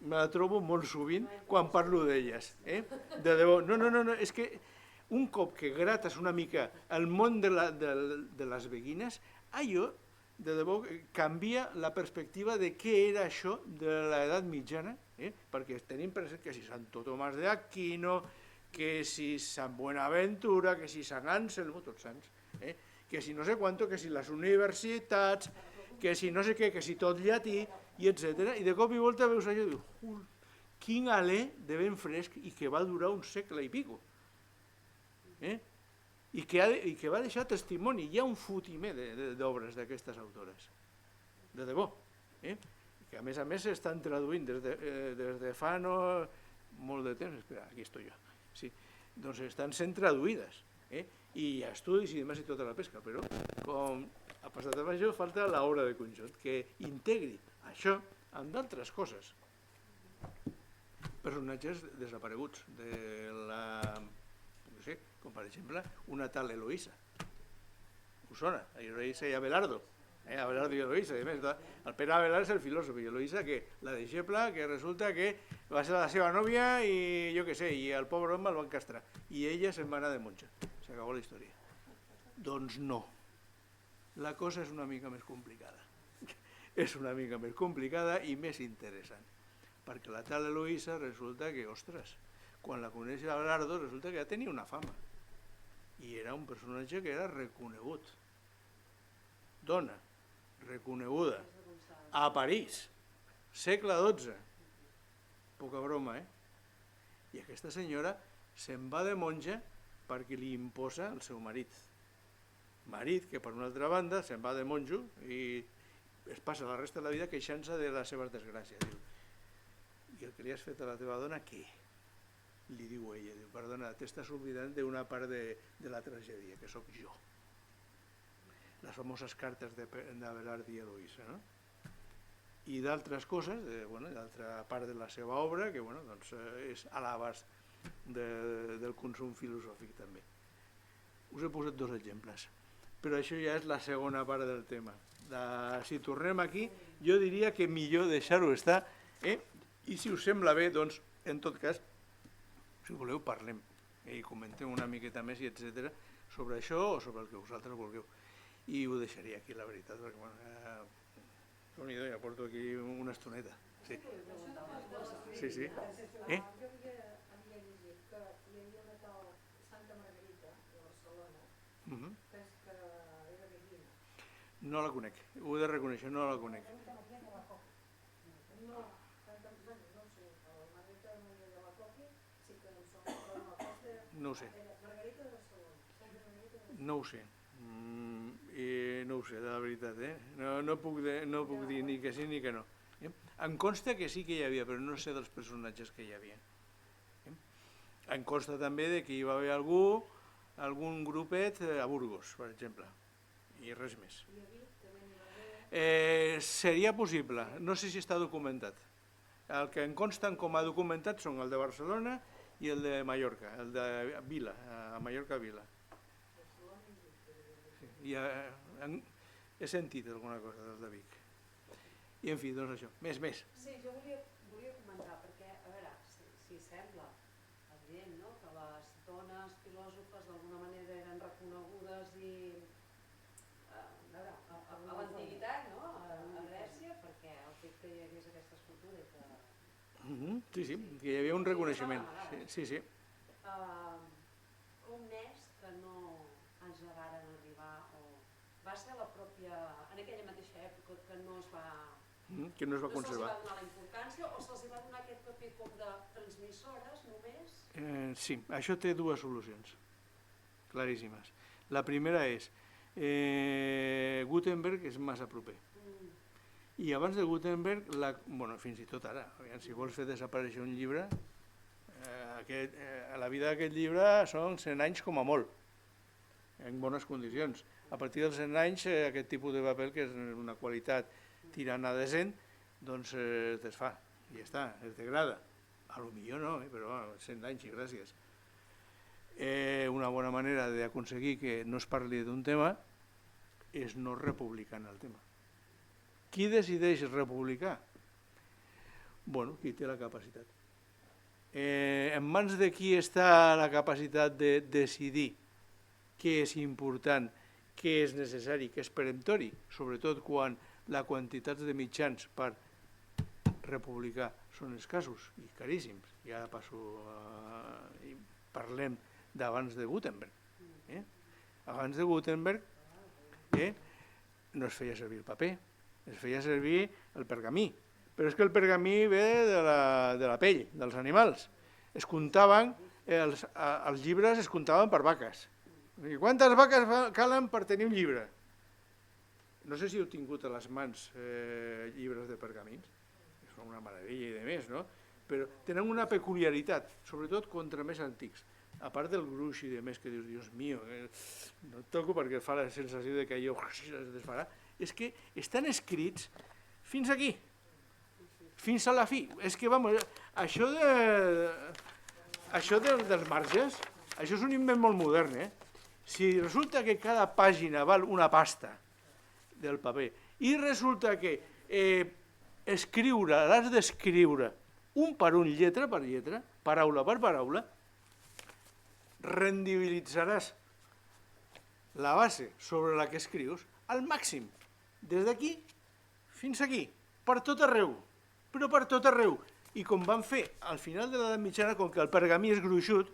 [SPEAKER 2] me la trobo molt sovint quan parlo d'elles. De debò, no, és que un cop que grates una mica el món de les beguines, allò, de debò, canvia la perspectiva de què era això de l'edat mitjana, perquè tenim present que si Santo Tomàs d'Aquino, que si Sant Buenaventura, que si Sant Anselmo, tots sants, que si no sé quanto, que si les universitats, que si no sé què, que si tot llatí, i etc. I de cop i volta veus allò i dius, quin alè de ben fresc i que va durar un segle i pico. I que va deixar testimoni. Hi ha un fotimer d'obres d'aquestes autores, de debò, que a més s'estan traduint des de fa molt de temps. Espera, aquí estoy jo. Sí, doncs estan sent traduïdes, i hi ha estudis i demés i tota la pesca, però com ha passat amb això, falta l'obra de conjunt, que integri això amb d'altres coses. Personatges desapareguts de la... com per exemple una tal Eloïsa. Us sona? Eloïsa i Abelardo. Abelardo i Eloïsa. El Pere Abelard és el filòsof i Eloïsa, que la deixebla, que resulta que va ser la seva nòvia i jo què sé, i el pobre home el van castrar. I ella se'n va anar de monja. S'acabó la història. Doncs no. La cosa és una mica més complicada. És una mica més complicada i més interessant. Perquè la tal Eloïsa resulta que, ostres, quan la coneix Abelardo resulta que ja tenia una fama i era un personatge que era reconegut. Dona, reconeguda, a París, segle XII. Poca broma, I aquesta senyora se'n va de monja perquè li imposa el seu marit. Marit que, per una altra banda, se'n va de monjo i es passa la resta de la vida queixant-se de les seves desgràcies. I el que li has fet a la teva dona, què? Li diu ella, diu, perdona, t'estàs oblidant d'una part de la tragèdia, que sóc jo. Les famoses cartes d'Abelard i Eloïsa, no? I d'altres coses, d'altra part de la seva obra, que és a l'abast del consum filosòfic també. Us he posat dos exemples, però això ja és la segona part del tema. Si tornem aquí, jo diria que millor deixar-ho estar, i si us sembla bé, doncs, en tot cas, si voleu, parlem i comentem una miqueta més i etc. sobre això o sobre el que vosaltres vulgueu. I ho deixaria aquí, la veritat, perquè ja porto aquí una estoneta. Sí. Sí.
[SPEAKER 4] Jo havia llegit que hi havia una tal Santa Margarita, de Barcelona, Pesca era gallina.
[SPEAKER 2] No la conec, ho he de reconèixer, no la conec.
[SPEAKER 4] No, no sé, la Margarita de la Còpia sí que em sona, però no, aquesta
[SPEAKER 2] No ho sé,
[SPEAKER 4] era Margarita de Barcelona. Santa Margarita de Barcelona.
[SPEAKER 2] no ho sé. No ho sé, de la veritat, eh? No puc dir ni que sí ni que no. Em consta que sí que hi havia, però no sé dels personatges que hi havia. Em consta també de que hi va haver algun grupet a Burgos, per exemple, i res més.
[SPEAKER 4] I a Vic també n'hi va haver.
[SPEAKER 2] Seria possible, no sé si està documentat. El que em consten com a documentat són el de Barcelona i el de Mallorca, el de Vila, a Mallorca Vila.
[SPEAKER 4] Barcelona i Vic.
[SPEAKER 2] Sí, he sentit alguna cosa del de Vic. I en fi, doncs això, més.
[SPEAKER 1] Sí, jo volia comentar, perquè, a veure, si sembla evident, no?, que les dones filòsofes d'alguna manera eren reconegudes i, a veure, a l'antiguitat, no?, a Grècia, perquè el fet que hi hagués aquesta escultura i que...
[SPEAKER 2] Sí, que hi havia un reconeixement. Sí.
[SPEAKER 1] Com és que no ens varen arribar, o va ser la pròpia, en aquella mateixa època, que no es va...
[SPEAKER 2] Que no es va
[SPEAKER 1] No se'ls
[SPEAKER 2] conservar.
[SPEAKER 1] va donar la importància o se'ls va donar aquest paper com de transmissores només?
[SPEAKER 2] Sí, això té dues solucions claríssimes. La primera és Gutenberg és massa proper. I abans de Gutenberg, fins i tot ara, si vols fer desaparèixer un llibre, la vida d'aquest llibre són 100 anys com a molt, en bones condicions. A partir dels 100 anys, aquest tipus de paper, que és una qualitat tirant a decent, doncs es desfà, i ja està, es degrada. A lo millor no, però 100 anys i gràcies. Una bona manera d'aconseguir que no es parli d'un tema és no republicant el tema. Qui decideix republicar? Bueno, qui té la capacitat. En mans de qui està la capacitat de decidir què és important, què és necessari, què és peremptori, sobretot quan la quantitat de mitjans per republicar són escassos i caríssims. I ara parlem d'abans de Gutenberg. Abans de Gutenberg no es feia servir el paper, es feia servir el pergamí. Però és que el pergamí ve de la pell, dels animals. Es comptaven, els llibres es comptaven per vaques. I quantes vaques calen per tenir un llibre? No sé si heu tingut a les mans llibres de pergamins, és una meravella i de més, no? Però tenen una peculiaritat, sobretot contra més antics. A part del gruix i de més que dius, Dios mío, no et toco perquè fa la sensació de que allò es desfarà, és que estan escrits fins aquí, fins a la fi. És que, vamos, això dels marges, això és un invent molt modern, Si resulta que cada pàgina val una pasta del paper i resulta que l'has d'escriure un per un, lletra per lletra, paraula per paraula, rendibilitzaràs la base sobre la que escrius al màxim, des d'aquí fins aquí, per tot arreu, però per tot arreu. I com van fer al final de l'edat mitjana, com que el pergamí és gruixut,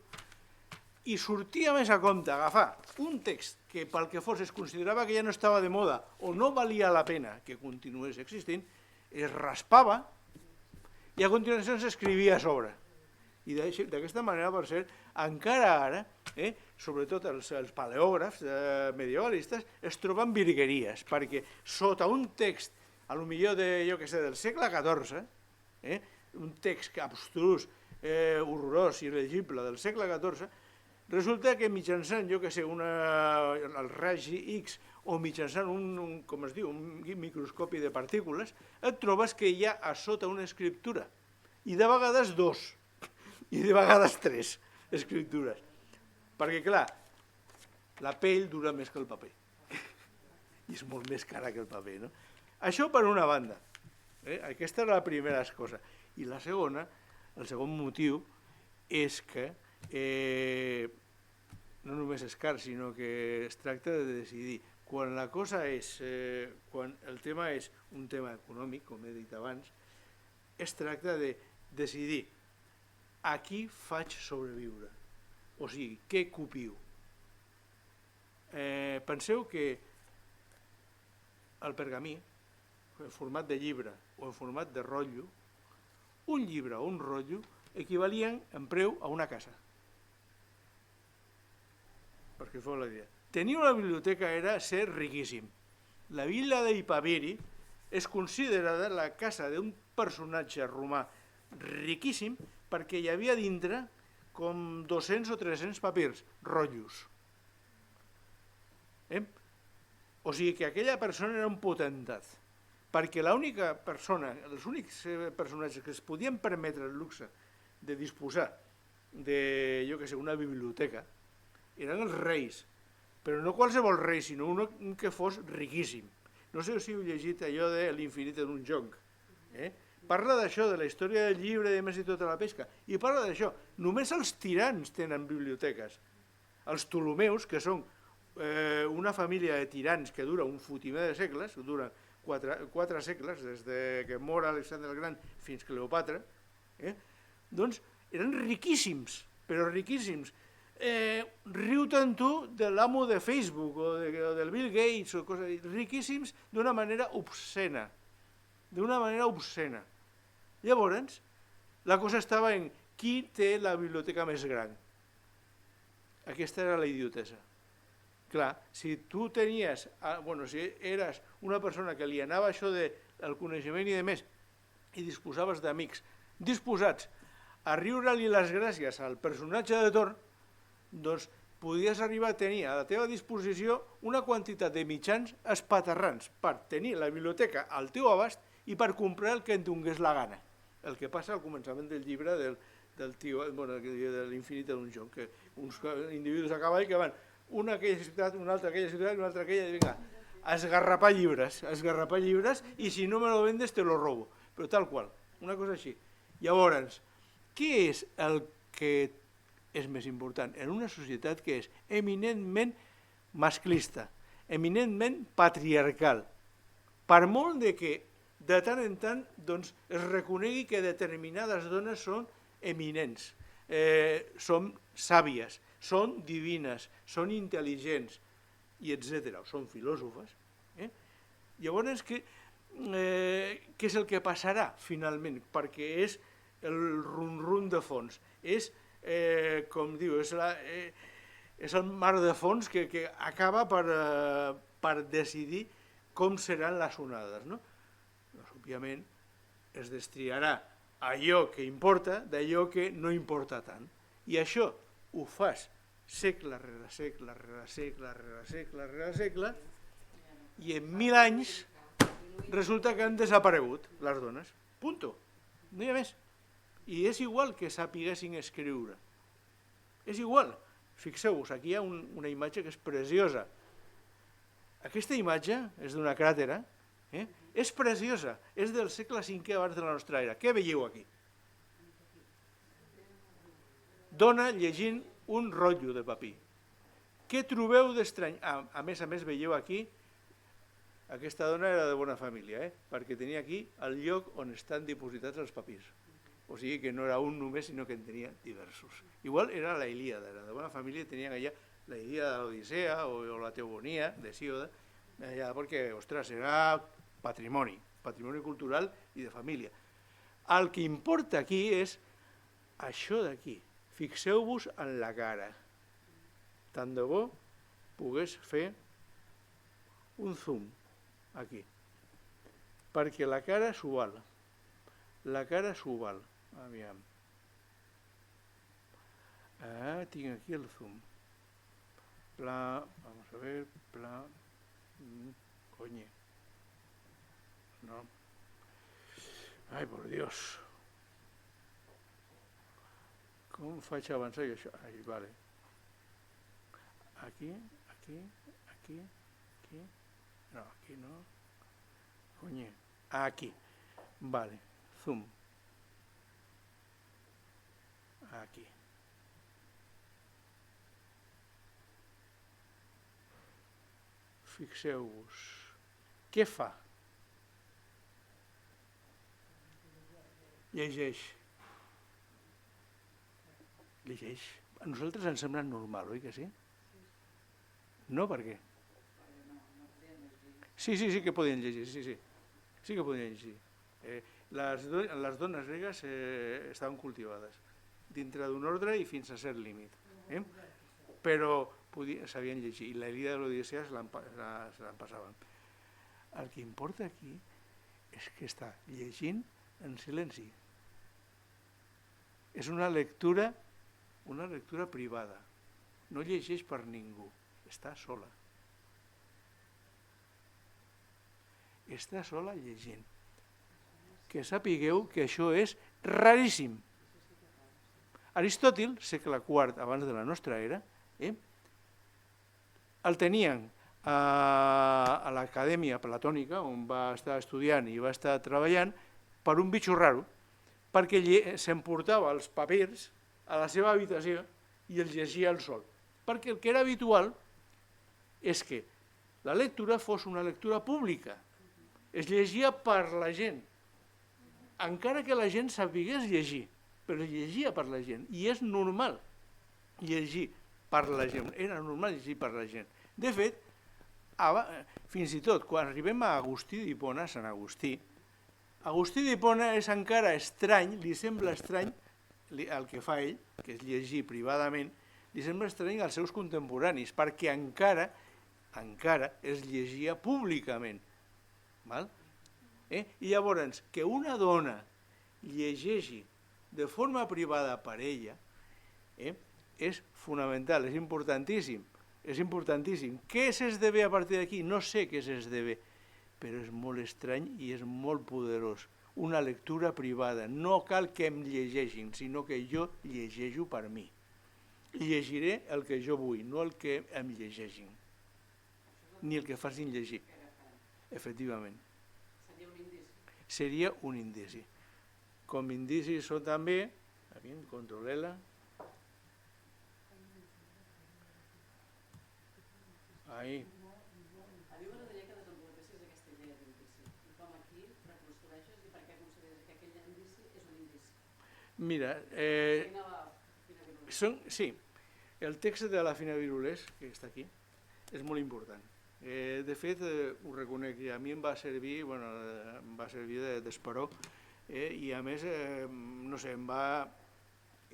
[SPEAKER 2] i sortia més a compte agafar un text que pel que fos es considerava que ja no estava de moda o no valia la pena que continués existint, es raspava i a continuació s'escrivia a sobre. I d'aquesta manera, per ser, encara ara, sobretot els paleògrafs medievalistes, es troben virgueries, perquè sota un text, potser del segle XIV, un text abstrus, horrorós i il·legible del segle XIV, resulta que mitjançant, el ragi X o mitjançant un microscopi de partícules, et trobes que hi ha a sota una escriptura, i de vegades dos, i de vegades tres escriptures. Perquè, clar, la pell dura més que el paper, i és molt més cara que el paper, no? Això per una banda. Aquesta era la primera cosa. I la segona, el segon motiu, és que no només és car, sinó que es tracta de decidir. Quan el tema és un tema econòmic, com he dit abans, es tracta de decidir a qui faig sobreviure, o sigui, què copio. penseu que el pergamí, en format de llibre o en format de rotllo, un llibre o un rotllo equivalien en preu a una casa. Perquè feu la idea. Tenir una biblioteca era ser riquíssim. La villa d'Ipaviri és considerada la casa d'un personatge romà riquíssim perquè hi havia dintre com 200 o 300 papirs, rotllos. O sigui que aquella persona era un potentat, perquè l'única persona, els únics personatges que es podien permetre el luxe de disposar de, jo què sé, una biblioteca, eren els reis, però no qualsevol rei, sinó un que fos riquíssim. No sé si heu llegit allò de l'Infinit en un jonc. Parla d'això, de la història del llibre, de més i tota la pesca, i parla d'això. Només els tirans tenen biblioteques. Els Ptolemeus, que són una família de tirans que dura un fotimer de segles, dura 4 segles, des que mor Alexandre el Gran fins que Cleopatra, doncs eren riquíssims, però riquíssims. Riu-te'n tu de l'amo de Facebook o del Bill Gates o coses riquíssims d'una manera obscena. D'una manera obscena. Llavors, la cosa estava en qui té la biblioteca més gran. Aquesta era la idiotesa. Clar, si tu tenies, si eres una persona que li anava això del coneixement i de més, i disposaves d'amics disposats a riure-li les gràcies al personatge de torn, doncs podies arribar a tenir a la teva disposició una quantitat de mitjans espaterrants per tenir la biblioteca al teu abast i per comprar el que et donés la gana. El que passa al començament del llibre del tio, de l'Infinit en un jonc, que uns individus a cavall que van una a aquella ciutat, una altra a aquella ciutat, una altra a aquella, i vinga, a esgarrapar llibres, i si no me lo vendes te lo robo. Però tal qual, una cosa així. Llavors, què és el que és més important en una societat que és eminentment masclista, eminentment patriarcal, per molt de que de tant en tant es reconegui que determinades dones són eminents, són sàvies, són divines, són intel·ligents, i etc. Són filòsofes. Llavors, què és el que passarà finalment? Perquè és el rum-rum de fons. És, com diu, és el mar de fons que acaba per decidir com seran les onades. Òbviament, es destriarà allò que importa d'allò que no importa tant. I això ho fas segle rere segle, rere segle, rere segle, rere segle, i en 1000 anys resulta que han desaparegut les dones. Punto. No hi ha més. I és igual que sapiguessin escriure. És igual. Fixeu-vos, aquí hi ha una imatge que és preciosa. Aquesta imatge és d'una cràtera, és preciosa, és del segle V abans de la nostra era. Què veieu aquí? Dona llegint un rotllo de paper. Què trobeu d'estrany? A més, veieu aquí, aquesta dona era de bona família, perquè tenia aquí el lloc on estan dipositats els papirs. O sigui que no era un només, sinó que en tenia diversos. Igual era la Ilíada, era de bona família, tenien allà la Ilíada de l'Odissea o la Teogonia d'Hesíode, allà perquè, ostres, era patrimoni cultural i de família. El que importa aquí és això d'aquí. Fixeu-vos en la cara. Tant de bo pogués fer un zoom aquí. Perquè la cara s'ho val. La cara s'ho val. Aviam. Tinc aquí el zoom. Pla, vamos a ver, pla, coñe. No. Ai, por Dios. Com faig avançar jo això? Ai, vale. Aquí. No, aquí no. Coñe. Aquí. Vale. Zoom. Aquí. Fixeu-vos. Què fa? Llegeix. A nosaltres ens sembla normal, oi que sí? No, per què?
[SPEAKER 3] Perquè no podien llegir.
[SPEAKER 2] Sí que podien llegir, sí que podien llegir. Les dones gregues estaven cultivades dintre d'un ordre i fins a cert límit, però sabien llegir, i la Ilíada i l'Odissea se l'empassaven. El que importa aquí és que està llegint en silenci. És una lectura privada. No llegeix per ningú, està sola. Està sola llegint. Que sapigueu que això és raríssim. Aristòtil, segle IV abans de la nostra era, el tenien a l'acadèmia platònica, on va estar estudiant i va estar treballant, per un bitxo raro, perquè s'emportava els papirs a la seva habitació i els llegia al sol. Perquè el que era habitual és que la lectura fos una lectura pública. Es llegia per la gent, encara que la gent sabigués llegir, però llegia per la gent, i és normal llegir per la gent, era normal llegir per la gent. De fet, fins i tot quan arribem a Agustí d'Hipona, Sant Agustí d'Hipona és encara estrany, li sembla estrany el que fa ell, que és llegir privadament, li sembla estrany als seus contemporanis, perquè encara es llegia públicament. I llavors, que una dona llegeixi de forma privada per ella és fonamental, és importantíssim. Què s'esdevé a partir d'aquí? No sé què s'esdevé, però és molt estrany i és molt poderós. Una lectura privada. No cal que em llegeixin, sinó que jo llegeixo per mi. Llegiré el que jo vull, no el que em llegeixin, ni el que facin llegir. Efectivament.
[SPEAKER 3] Seria un indici.
[SPEAKER 2] Seria un indici. Com indicis són també, controlem-la. Ahí.
[SPEAKER 3] A mi m'agradaria que desenvolupessis aquesta idea d'indici. I com aquí reconstrueixes i per què consideres que aquell indici és un indici.
[SPEAKER 2] Mira, sí, el text de la Fina Virulés, que està aquí, és molt important. De fet, ho reconec, a mi em va servir d'esperó, i a més, no sé,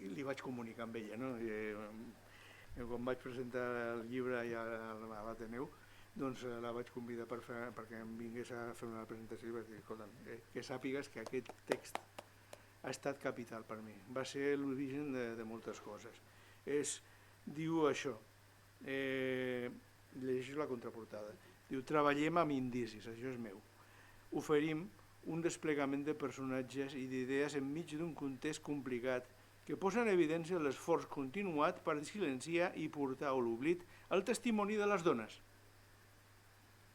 [SPEAKER 2] li vaig comunicar amb ella, no? Quan vaig presentar el llibre a l'Ateneu, doncs la vaig convidar perquè em vingués a fer una presentació i vaig dir, escolta'm, que sàpigues que aquest text ha estat capital per mi. Va ser l'origen de moltes coses. Diu això, llegeixo la contraportada, diu, treballem amb indicis, això és meu. Oferim un desplegament de personatges i d'idees enmig d'un context complicat que posa en evidència l'esforç continuat per silenciar i portar a l'oblit el testimoni de les dones.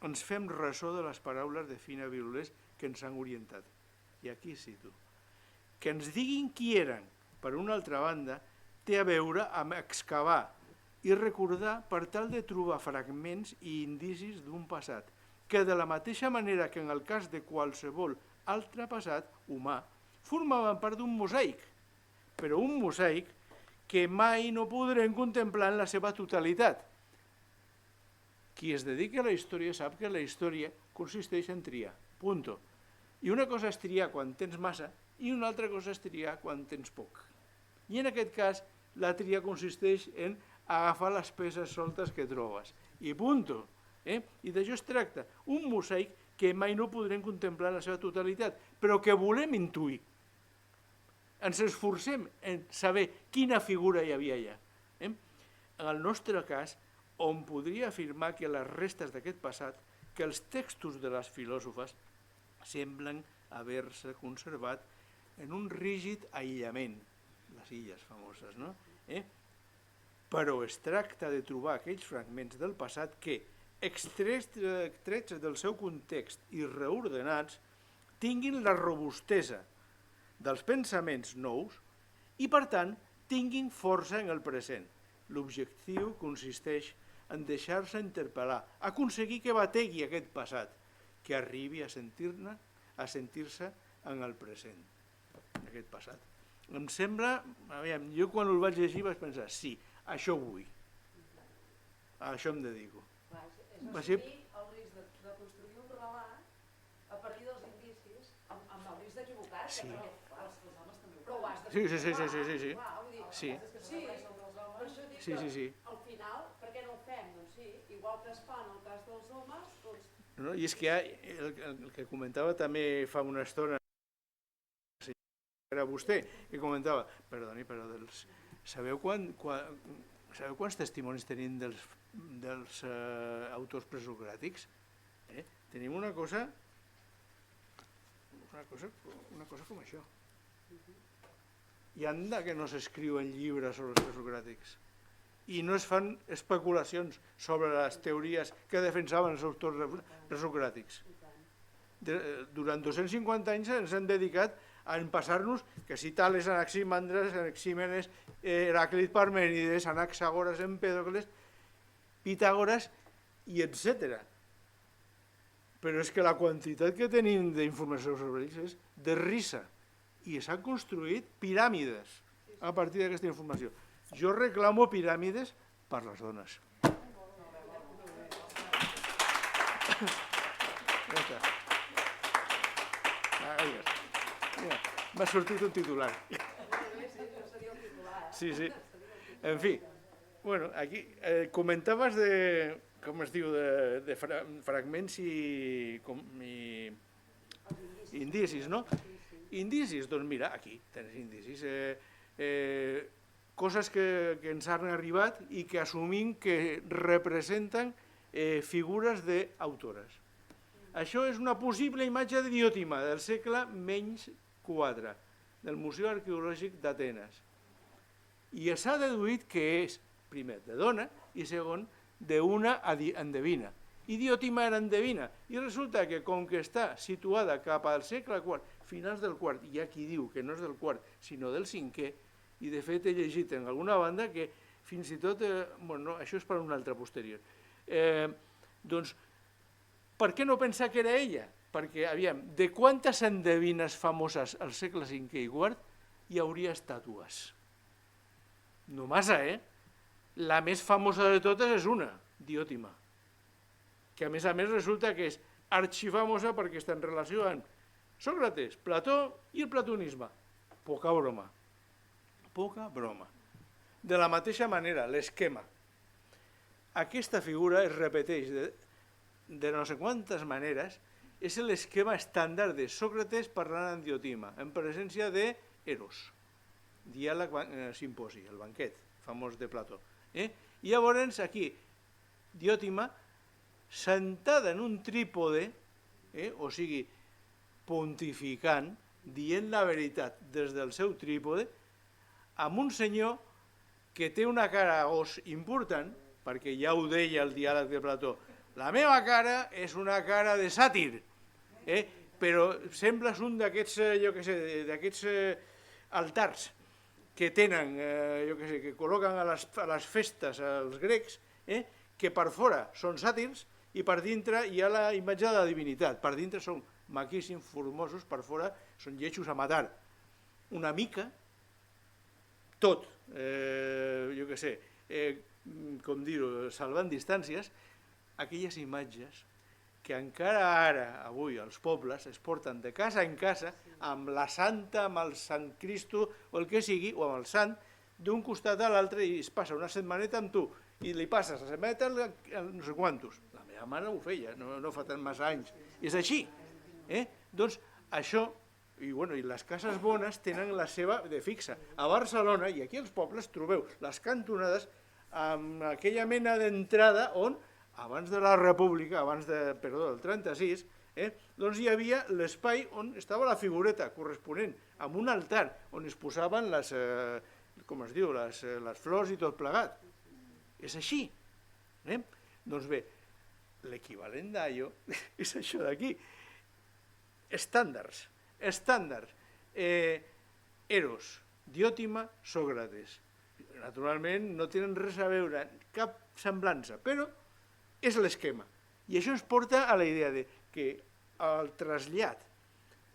[SPEAKER 2] Ens fem ressò de les paraules de Fina Virulés que ens han orientat. I aquí cito. Que ens diguin qui eren, per una altra banda, té a veure amb excavar i recordar per tal de trobar fragments i indicis d'un passat, que de la mateixa manera que en el cas de qualsevol altre passat humà, formaven part d'un mosaic, però un mosaic que mai no podrem contemplar en la seva totalitat. Qui es dedica a la història sap que la història consisteix en triar, punto. I una cosa és triar quan tens massa i una altra cosa és triar quan tens poc. I en aquest cas, la tria consisteix en agafar les peces soltes que trobes. I punto. I d'això es tracta. Un mosaic que mai no podrem contemplar en la seva totalitat, però que volem intuir. Ens esforcem en saber quina figura hi havia allà. En el nostre cas, on podria afirmar que les restes d'aquest passat, que els textos de les filòsofes semblen haver-se conservat en un rígid aïllament, les illes famoses, no? Però es tracta de trobar aquells fragments del passat que, extrets del seu context i reordenats, tinguin la robustesa dels pensaments nous i, per tant, tinguin força en el present. L'objectiu consisteix en deixar-se interpel·lar, aconseguir que bategui aquest passat, que arribi a sentir-se en el present, aquest passat. Em sembla, jo quan el vaig llegir vaig pensar, sí, això vull, a això em dedico.
[SPEAKER 4] és
[SPEAKER 2] va ser...
[SPEAKER 4] assumir el risc de construir un relat a partir dels indicis, amb el risc d'equivocar-se,
[SPEAKER 2] Sí.
[SPEAKER 4] perquè
[SPEAKER 3] Els homes també ho
[SPEAKER 4] però ho has de
[SPEAKER 2] Sí, sí, sí, sí, sí, sí, sí.
[SPEAKER 4] clar, vull dir,
[SPEAKER 2] Sí.
[SPEAKER 1] Sí, per això dic
[SPEAKER 2] Sí, sí, sí.
[SPEAKER 1] que al final, per què no ho fem? Doncs sí, igual que es fa en el cas dels homes, doncs
[SPEAKER 2] No? I és que el que comentava també fa una estona, era vostè, que comentava, perdoni, però sabeu quants testimonis tenim dels autors presocràtics? Tenim una cosa com això. I anda que no s'escriuen llibres sobre els presocràtics. I no es fan especulacions sobre les teories que defensaven els autors presocràtics. Durant 250 anys ens hem dedicat a empassar-nos que si Tales, Anaximandres, Anaxímenes, Heràclit, Parmènides, Anaxàgores, Empèdocles, Pitàgores i etc. Però és que la quantitat que tenim d'informació sobre ells és de risa i s'han construït piràmides a partir d'aquesta informació. Jo reclamo piràmides per les dones. M'ha sortit un titular.
[SPEAKER 1] no seria el titular.
[SPEAKER 2] Sí, sí. En fi, bueno, aquí comentaves de, com es diu, de fragments i indicis, no? Indicis, doncs mira, aquí tens indicis. Coses que ens han arribat i que assumim que representen figures d'autores. Això és una possible imatge de Diòtima del segle menys 4, del Museu Arqueològic d'Atenes. I s'ha deduït que és, primer, de dona i segon, d'una endevina. I Diòtima era endevina. I resulta que com que està situada cap al segle IV, finals del IV, hi ha qui diu que no és del IV, sinó del V, i de fet he llegit en alguna banda que fins i tot, bueno, això és per una altra posterior, doncs, per què no pensar que era ella? Perquè, aviam, de quantes endevines famoses al segle V i IV hi hauria estàtues? No massa, La més famosa de totes és una, Diòtima, que a més resulta que és arxifamosa perquè està en relació amb Sòcrates, Plató i el platonisme. Poca broma. Poca broma. De la mateixa manera, l'esquema. Aquesta figura es repeteix de no sé quantes maneres, és l'esquema estàndard de Sòcrates parlant amb Diòtima, en presència d'Eros. Diàleg simposi, el banquet famós de Plató. I llavors aquí, Diòtima, sentada en un trípode, o sigui, pontificant, dient la veritat des del seu trípode, amb un senyor que té una cara gos important, perquè ja ho deia el diàleg de Plató, la meva cara és una cara de sàtir, però sembles un d'aquests, jo què sé, d'aquests altars que tenen, jo què sé, que col·loquen a les festes als grecs, que per fora són sàtirs i per dintre hi ha la imatge de la divinitat. Per dintre són maquíssims, formosos, per fora són lletjos a matar. Una mica, tot, jo què sé, com dir-ho, salvant distàncies, aquelles imatges que encara ara, avui, els pobles es porten de casa en casa amb la santa, amb el Sant Cristo o el que sigui, o amb el sant, d'un costat a l'altre i es passa una setmaneta amb tu i li passes la setmaneta no sé quantos. La meva mare ho feia, no fa tant massa anys. És així. Doncs això, i les cases bones tenen la seva de fixa. A Barcelona i aquí als pobles trobeu les cantonades amb aquella mena d'entrada on abans de la República, del 36, doncs hi havia l'espai on estava la figureta corresponent, amb un altar on es posaven les, com es diu, les flors i tot plegat. És així. Doncs bé, l'equivalent d'allò és això d'aquí. Estàndards. Eros, Diòtima, Sòcrates. Naturalment no tenen res a veure, cap semblança, però és l'esquema. I això ens porta a la idea de que el trasllat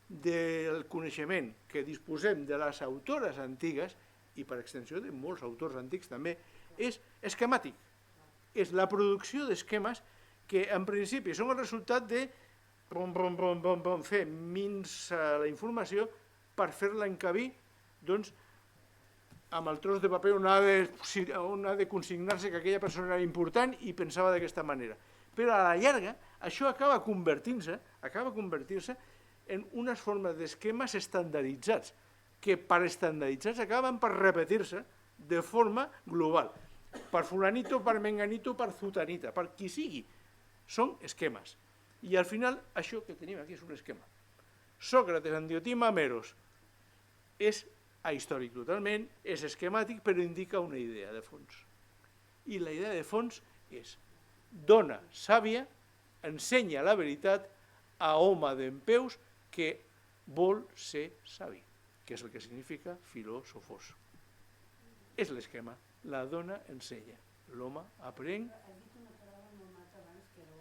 [SPEAKER 2] del coneixement que disposem de les autores antigues, i per extensió de molts autors antics també, és esquemàtic. És la producció d'esquemes que en principi són el resultat de fer minsa la informació per fer-la encabir doncs, amb el tros de paper on ha de consignar-se que aquella persona era important i pensava d'aquesta manera. Però a la llarga això acaba convertint-se en unes formes d'esquemes estandarditzats, que per estandarditzats acaben per repetir-se de forma global. Per fulanito, per menganito, per zutanita, per qui sigui. Són esquemes. I al final això que tenim aquí és un esquema. Sòcrates en Diotima Meros és ahistòric totalment, és esquemàtic, però indica una idea de fons. I la idea de fons és: dona sàvia, ensenya la veritat a home dempeus que vol ser savi, que és el que significa filòsofos. És l'esquema. La dona ensenya, l'home aprèn.
[SPEAKER 3] Has dit una paraula molt mata abans, que era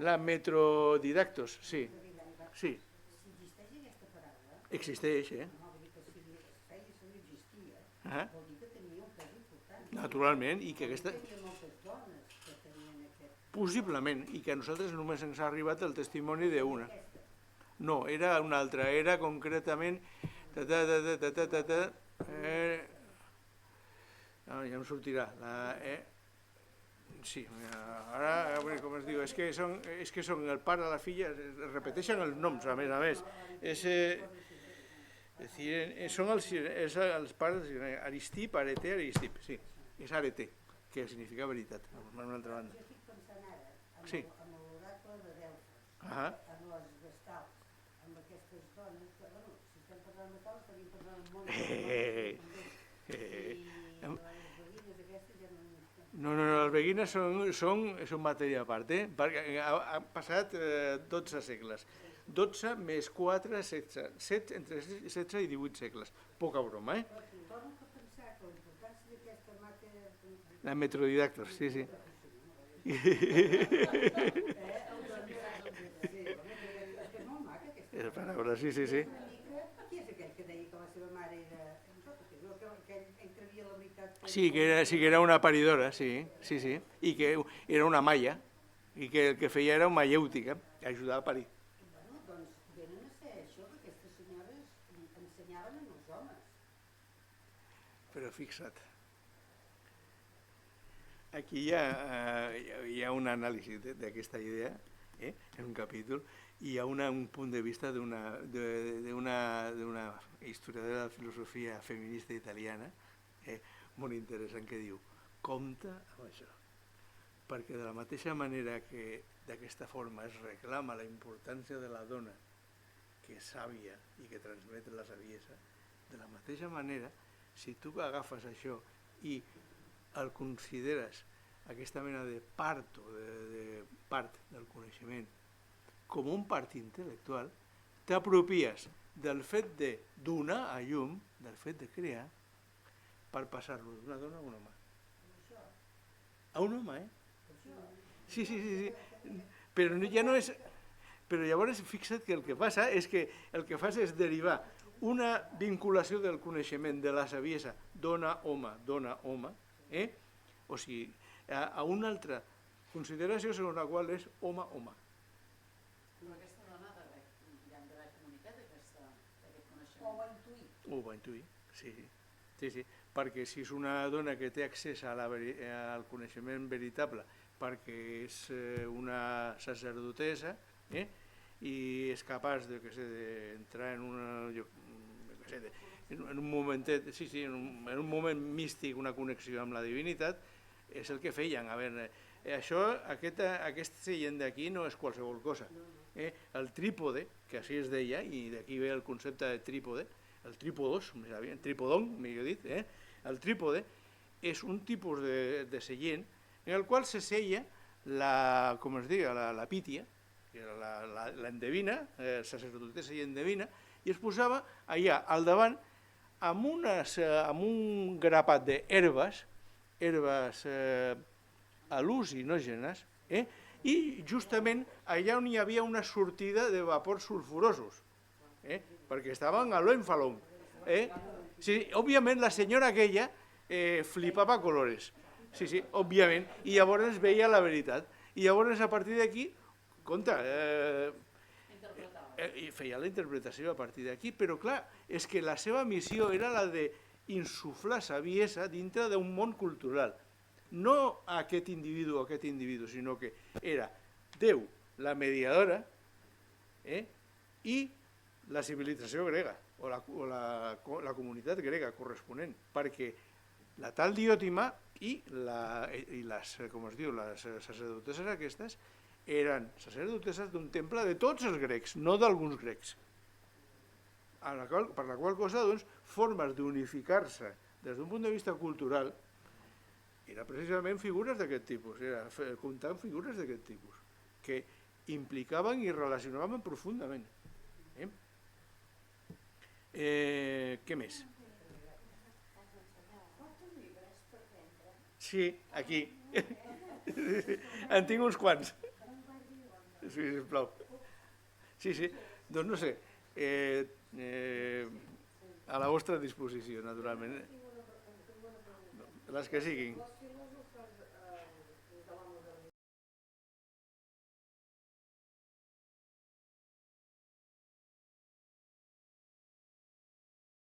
[SPEAKER 2] La metrodidactos, sí. Sí.
[SPEAKER 3] Existeix aquesta paraula?
[SPEAKER 2] Existeix,
[SPEAKER 3] No, vull dir que si es feia servir existia,
[SPEAKER 2] Ah,
[SPEAKER 3] vol dir que tenia un pes important.
[SPEAKER 2] naturalment, i que aquesta...
[SPEAKER 3] Hi havia moltes dones que tenien aquest...
[SPEAKER 2] Possiblement, i que a nosaltres només ens ha arribat el testimoni d'una.
[SPEAKER 3] Aquesta.
[SPEAKER 2] No, era una altra, era concretament... Ja em sortirà. Sí, ara, com es diu, és que són el pare i la filla, es repeteixen els noms, a més. Són els pares, Aristip, Areté, Aristip, sí, és Areté, que significa veritat, per una altra banda.
[SPEAKER 3] Jo estic pensant ara
[SPEAKER 2] Sí.
[SPEAKER 3] amb l'oracle de Delfos,
[SPEAKER 2] Ah,
[SPEAKER 3] amb les vestals, amb aquestes dones, que, bueno, si estem parlant de tal, estaríem parlant molt de dones, i les beguines aquestes ja no n'hi estem.
[SPEAKER 2] no, les beguines són matèria a part, perquè han passat 12 segles. 12 més 4, 16, entre 16 i 18 segles. Poca broma,
[SPEAKER 3] Però torno a pensar que la importància d'aquesta màquina...
[SPEAKER 2] La metrodidactos, sí, sí.
[SPEAKER 3] És que és molt maca aquesta
[SPEAKER 2] És paraula, sí.
[SPEAKER 3] una mica... Qui és aquell que deia que la seva mare era... que entrevia la veritat...
[SPEAKER 2] Sí, que era una paridora, sí. I que era una malla, i que el que feia era una mayèutica, que ajudava a parir.
[SPEAKER 3] Bueno, doncs venen a ser això, que aquestes senyores ensenyaven als homes.
[SPEAKER 2] Però fixa't, aquí hi ha un anàlisi d'aquesta idea, en un capítol, i hi ha un punt de vista d'una historiadora de la filosofia feminista italiana, molt interessant, que diu: compte amb això, perquè de la mateixa manera que d'aquesta forma es reclama la importància de la dona, que és sàvia i que transmet la saviesa, de la mateixa manera, si tu agafes això i el consideres aquesta mena de part del coneixement com un part intel·lectual, t'apropies del fet de donar a llum, del fet de crear, per passar-lo d'una dona a un home. A un home, Sí. Però ja no és... Però llavors fixa't que el que passa és que el que fas és derivar una vinculació del coneixement de la saviesa dona-home, o sigui, a una altra consideració segons la qual és home-home.
[SPEAKER 3] Però aquesta dona ja han d'haver comunicat aquest coneixement.
[SPEAKER 4] O ho ha intuït.
[SPEAKER 2] Ho va intuir, sí. Perquè si és una dona que té accés al coneixement veritable, perquè és una sacerdotessa, i és capaç d'entrar en un momentet, en un moment místic, una connexió amb la divinitat, és el que feien. A veure, aquest seient d'aquí no és qualsevol cosa. El trípode, que així es deia, i d'aquí ve el concepte de trípode, el trípodos, trípodon, millor dit, el trípode és un tipus de seient en el qual se seia la pítia, que era l'endevina, sacerdotessa i endevina, i es posava allà al davant amb un grapat d'herbes, al·lucinògenes, i justament allà on hi havia una sortida de vapors sulfurosos, perquè estaven a l'enfalón. Òbviament la senyora aquella flipava colores, òbviament, i llavors veia la veritat. I llavors, a partir d'aquí, compte,
[SPEAKER 1] Interpretava.
[SPEAKER 2] i feia la interpretació a partir d'aquí, però clar, és que la seva missió era la d'insuflar saviesa dintre d'un món cultural. No a aquest individu o aquest individu, sinó que era Déu, la mediadora, i la civilització grega, o la comunitat grega corresponent, perquè la tal Diòtima i les, com es diu, les sacerdotesses aquestes, eren sacerdotesses d'un temple de tots els grecs, no d'alguns grecs. Per la qual cosa, doncs, formes d'unificar-se des d'un punt de vista cultural eren precisament figures d'aquest tipus, era comptar figures d'aquest tipus, que implicaven i relacionaven profundament. Què més?
[SPEAKER 4] Porta llibres per vendre?
[SPEAKER 2] Sí, aquí. En tinc uns quants. Sí, sisplau. Sí, doncs no sé, a la vostra disposició, naturalment.
[SPEAKER 4] Tinc una pregunta.
[SPEAKER 2] Les que siguin.
[SPEAKER 4] Les